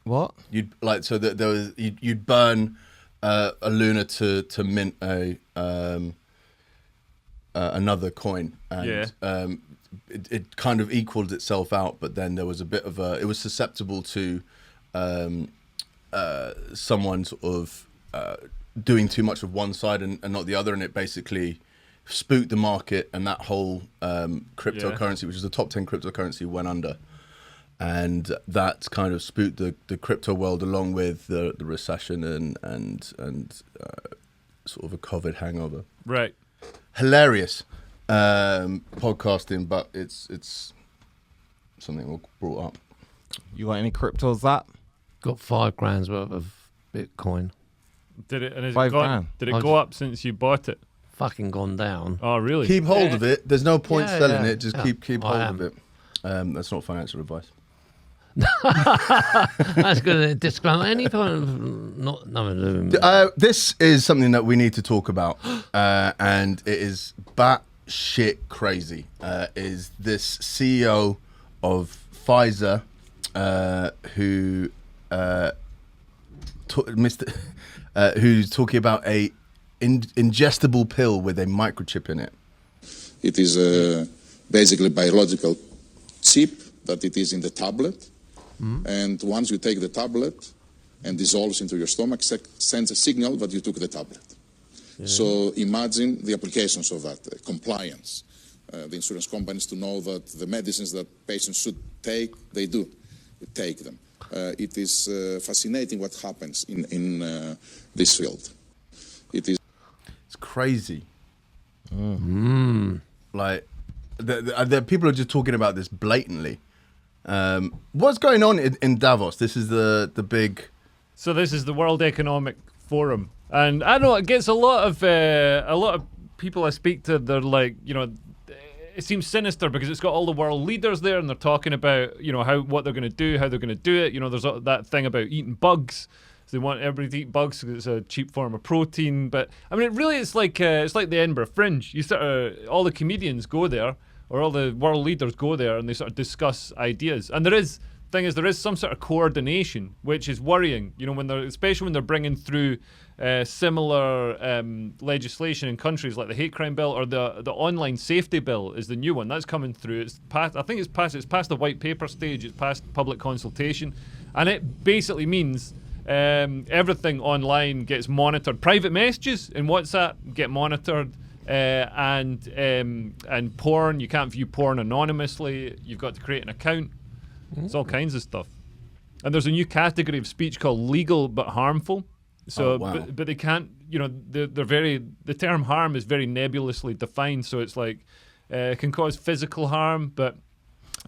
what? You'd like so that there was you'd burn a Luna to mint another coin, and it kind of equaled itself out. But then there was a bit of it was susceptible to someone sort of doing too much of one side and not the other, and it basically spooked the market, and that whole cryptocurrency, which is the top 10 cryptocurrency, went under. And that kind of spooked the crypto world, along with the recession and sort of a COVID hangover. Right. Hilarious podcasting, but it's something we brought up. You got any cryptos that? Got $5,000 worth of Bitcoin. Did it? And has it $5,000. did it go up since you bought it? Fucking gone down. Oh, really? Keep hold of it. There's no point Yeah, selling yeah, it. Just yeah. keep hold of it. That's not financial advice. That's going to disclaim any kind of nothing to do. This is something that we need to talk about, and it is batshit crazy. Is this CEO of Pfizer who's talking about a ingestible pill with a microchip in it? It is basically biological chip that it is in the tablet. And once you take the tablet and dissolves into your stomach, sends a signal that you took the tablet. So imagine the applications of that, compliance. The insurance companies to know that the medicines that patients should take, they do take them. It is fascinating what happens in this field. It's crazy. Like, the people are just talking about this blatantly. What's going on in Davos? This is the big. So this is the World Economic Forum, and I know it gets a lot of people I speak to. They're like, it seems sinister because it's got all the world leaders there, and they're talking about what they're going to do, how they're going to do it. There's that thing about eating bugs. So they want everybody to eat bugs because it's a cheap form of protein. But I mean, it really is like the Edinburgh Fringe. You sort of all the comedians go there, or all the world leaders go there, and they sort of discuss ideas. And there is some sort of coordination, which is worrying. Especially when they're bringing through similar legislation in countries like the hate crime bill or the online safety bill is the new one that's coming through. It's passed. I think it's past the white paper stage. It's past public consultation, and it basically means everything online gets monitored. Private messages in WhatsApp get monitored. And porn, you can't view porn anonymously. You've got to create an account. It's all kinds of stuff. And there's a new category of speech called legal but harmful. So, but they can't. They're very. The term harm is very nebulously defined. So it's like it can cause physical harm, but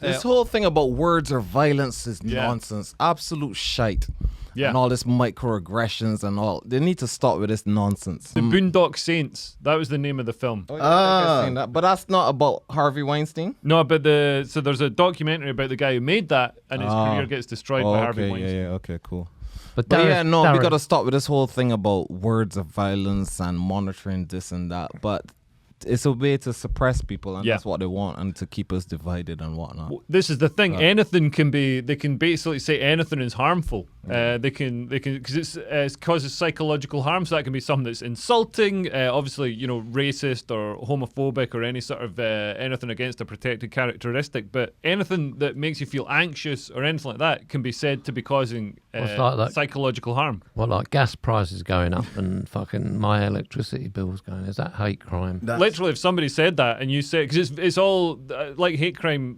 this whole thing about words or violence is nonsense. Absolute shite. Yeah. And all this microaggressions and all. They need to stop with this nonsense. The Boondock Saints. That was the name of the film. Oh, yeah, I think I've seen that. But that's not about Harvey Weinstein. No, but so there's a documentary about the guy who made that, and his career gets destroyed by Harvey Weinstein. Yeah, okay, cool. But yeah, no, we got to stop with this whole thing about words of violence and monitoring this and that. But it's a way to suppress people, and that's what they want, and to keep us divided and whatnot. This is the thing. Anything can be. They can basically say anything is harmful. They can because it causes psychological harm. So that can be something that's insulting, obviously, racist or homophobic or any sort of anything against a protected characteristic. But anything that makes you feel anxious or anything like that can be said to be causing psychological harm. Well, like gas prices going up and fucking my electricity bills going. Is that hate crime? Literally, if somebody said that and you say, because it's all like hate crime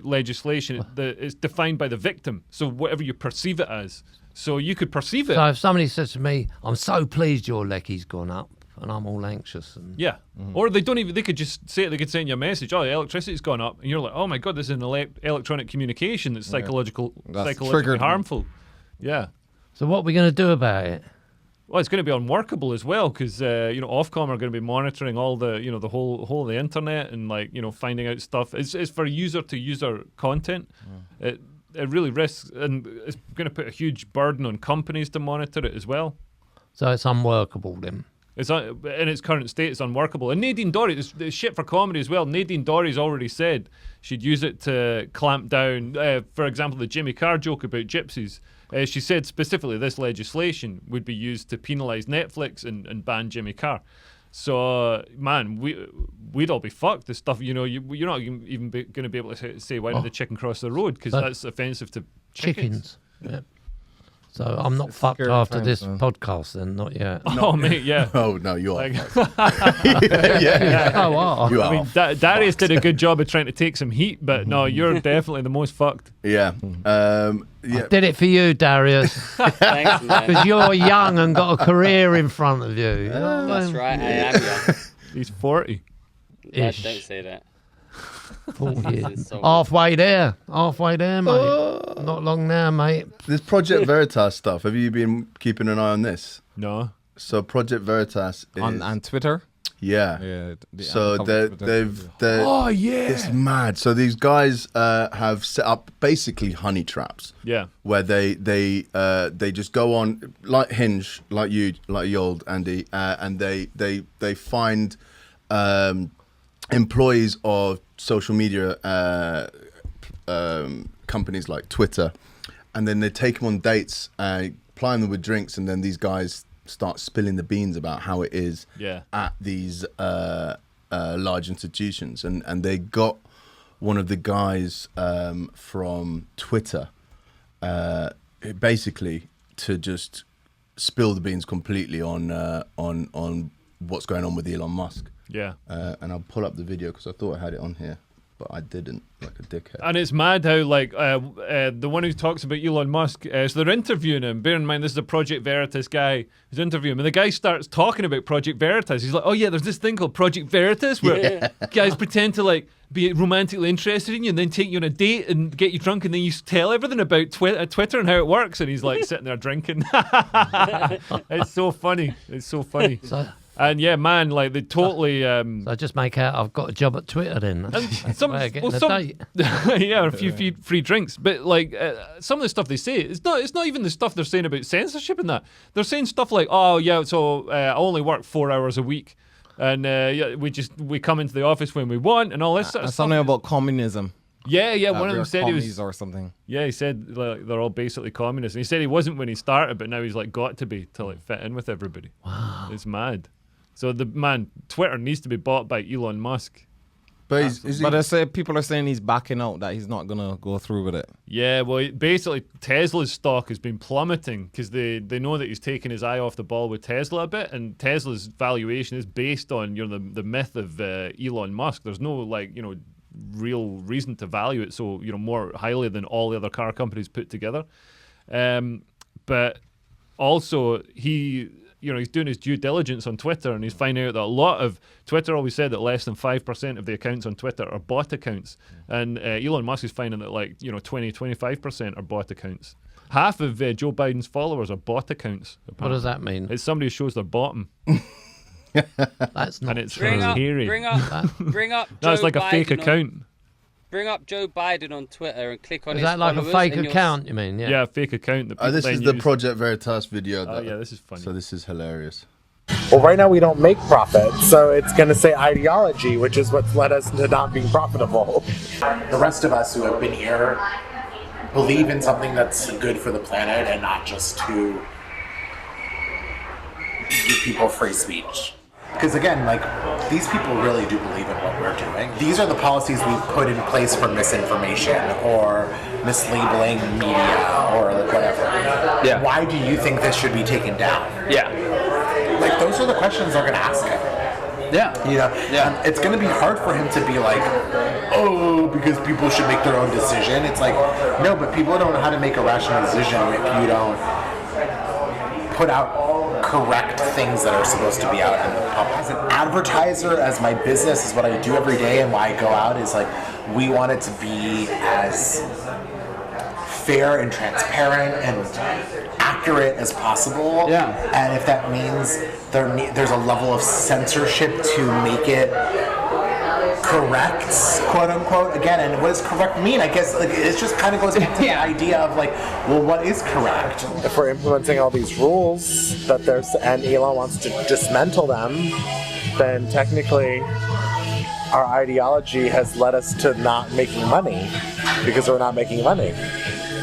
legislation, it's defined by the victim. So whatever you perceive it as. So you could perceive it. So if somebody says to me, "I'm so pleased your lecky's gone up," and I'm all anxious. Or they don't even. They could just say it. They could send you a message. Oh, the electricity's gone up, and you're like, "Oh my god, this is an electronic communication that's psychologically harmful." Yeah. So what are we going to do about it? Well, it's going to be unworkable as well because Ofcom are going to be monitoring all the the whole of the internet and finding out stuff. It's for user to user content. It really risks, and it's going to put a huge burden on companies to monitor it as well. So it's unworkable then. It's in its current state, it's unworkable. And Nadine Dorry, it's shit for comedy as well. Nadine Dorry's already said she'd use it to clamp down, for example, the Jimmy Carr joke about gypsies. She said specifically this legislation would be used to penalise Netflix and ban Jimmy Carr. So, man, we'd all be fucked. The stuff, you're not even going to be able to say, why did the chicken cross the road? Because that's offensive to chickens. Yeah. So I'm not fucked after this podcast then, not yet. Oh, mate, yeah. Oh, no, you are. Oh, You are. I mean, Darius did a good job of trying to take some heat, but no, you're definitely the most fucked. Yeah. I did it for you, Darius. Thanks, man. Because you're young and got a career in front of you. That's right, I am young. He's 40. Don't say that. 40 years. So Halfway there, mate. Not long now, mate. This Project Veritas stuff, have you been keeping an eye on this? No. So Project Veritas is... On Twitter? Yeah. the So uncovered Oh yeah. it's mad. So these guys have set up basically honey traps. Yeah. Where they just go on like Hinge, like you old Andy, and they find employees of social media companies like Twitter, and then they take them on dates, plying them with drinks, and then these guys start spilling the beans about how it is at these large institutions, and they got one of the guys from Twitter basically to just spill the beans completely on what's going on with Elon Musk. Yeah. And I'll pull up the video because I thought I had it on here, but I didn't, like a dickhead. And it's mad how, like, the one who talks about Elon Musk, so they're interviewing him. Bear in mind, this is a Project Veritas guy who's interviewing him. And the guy starts talking about Project Veritas. He's like, oh, yeah, there's this thing called Project Veritas where guys pretend to, like, be romantically interested in you and then take you on a date and get you drunk and then you tell everything about Twitter and how it works. And he's, like, sitting there drinking. It's so funny. It's so funny. And yeah, man, like they totally. So I just make out I've got a job at Twitter then. That's a way of getting a date. Yeah, a few free drinks. But like some of the stuff they say, it's not even the stuff they're saying about censorship and that. They're saying stuff like, oh yeah, so I only work 4 hours a week, and yeah, we come into the office when we want, and all this sort of stuff. Something about communism. Yeah. One of them said he was or something. Yeah, he said like, they're all basically communists. And he said he wasn't when he started, but now he's like got to be to like fit in with everybody. Wow, it's mad. So Twitter needs to be bought by Elon Musk. But people are saying he's backing out, that he's not gonna go through with it. Yeah, well, basically Tesla's stock has been plummeting because they know that he's taken his eye off the ball with Tesla a bit, and Tesla's valuation is based on the myth of Elon Musk. There's no real reason to value it so more highly than all the other car companies put together. But also he's doing his due diligence on Twitter, and he's finding out that a lot of Twitter always said that less than 5% of the accounts on Twitter are bot accounts. And Elon Musk is finding that 20-25% are bot accounts. Half of Joe Biden's followers are bot accounts. Apparently. What does that mean? It's somebody who shows their bottom. That's not and it's hairy. Bring up Joe That's like a fake Biden account. Bring up Joe Biden on Twitter and click on his Is that like a fake account, you mean? Yeah, a fake account. That this is the Project Veritas video. Yeah, this is funny. So this is hilarious. Well, right now we don't make profit, so it's going to say ideology, which is what's led us to not being profitable. The rest of us who have been here believe in something that's good for the planet and not just to give people free speech. Because again, these people really do believe in what we're doing. These are the policies we've put in place for misinformation or mislabeling media or whatever. Yeah. Why do you think this should be taken down? Yeah. Those are the questions they're going to ask him. Yeah. Yeah. And it's going to be hard for him to be like, oh, because people should make their own decision. It's like, no, but people don't know how to make a rational decision if you don't put out correct things that are supposed to be out in the public. As an advertiser, as my business is what I do every day and why I go out is we want it to be as fair and transparent and accurate as possible. Yeah. And if that means there's a level of censorship to make it correct, quote unquote, again, and what does correct mean? I guess it just kind of goes back to the idea of well, what is correct? If we're implementing all these rules and Elon wants to dismantle them, then technically our ideology has led us to not making money because we're not making money.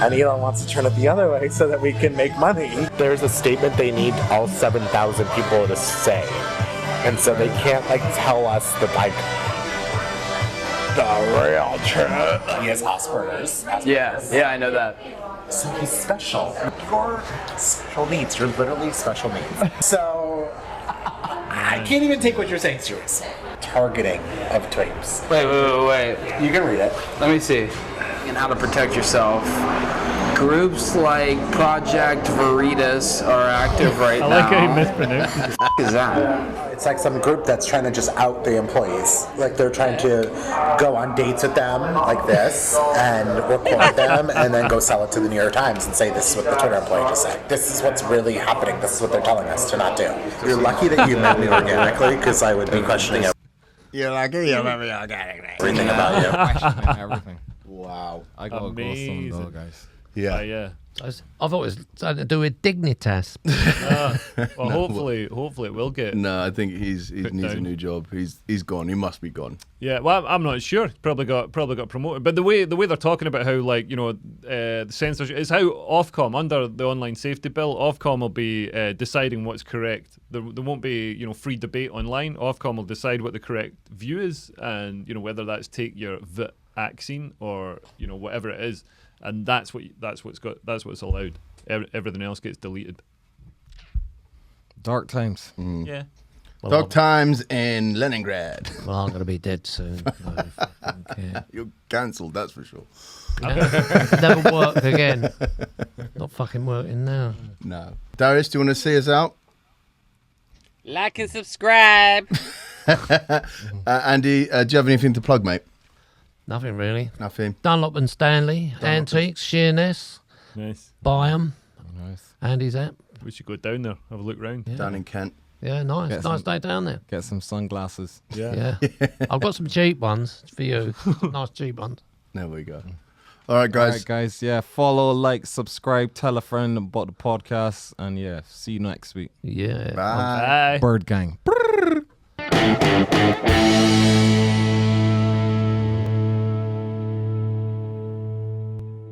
And Elon wants to turn it the other way so that we can make money. There's a statement they need all 7,000 people to say. And so they can't tell us that the real truth. He has Asperger's. Yeah, I know that. So he's special. You're special needs. You're literally special needs. So I can't even take what you're saying seriously. Targeting of tweets. Wait. You can read it. Let me see. And how to protect yourself. groups like Project Veritas are active right I now. like how you mispronounced it. What the f- is that? It's like some group that's trying to just out the employees. Like they're trying to go on dates with them like this and record them and then go sell it to the New York Times and say this is what the Twitter employee just said. This is what's really happening. This is what they're telling us to not do. You're lucky that you met me organically because I would be questioning You're like, you met me organically. everything about you. Questioning everything. Wow. I gotta go some though, Amazing. guys. Yeah. Yeah. I thought it was something to do with Dignitas. Well, hopefully it will get. No, I think he needs a down. new job. He's gone. He must be gone. Yeah, well, I'm not sure. He's probably got promoted. But the way they're talking about how, like, you know, the censorship is how Ofcom, under the online safety bill, Ofcom will be deciding what's correct. There won't be, you know, free debate online. Ofcom will decide what the correct view is, and, you know, whether that's take your vaccine or, you know, whatever it is, and that's what's allowed. Everything else gets deleted. Dark times. Yeah. Well, Dark times in Leningrad. Well, I'm going to be dead soon. So fucking care. You're cancelled, that's for sure. Never work again. Not fucking working now. No. Darius, do you want to see us out? Like and subscribe. Andy, do you have anything to plug, mate? Nothing really. Nothing. Dunlop and Stanley, Antiques, Sheerness, Nice. buy 'em. Nice. Andy Zapp. We should go down there, have a look round. Down in Kent. Yeah, nice. Get Nice some- day down there. Get some sunglasses. Yeah. Yeah. I've got some cheap ones for you. Nice cheap ones. There we go. All right, guys. All right, guys. Yeah, follow, like, subscribe, tell a friend about the podcast, and yeah, see you next week. Yeah. Bye. Bye. Bird Gang.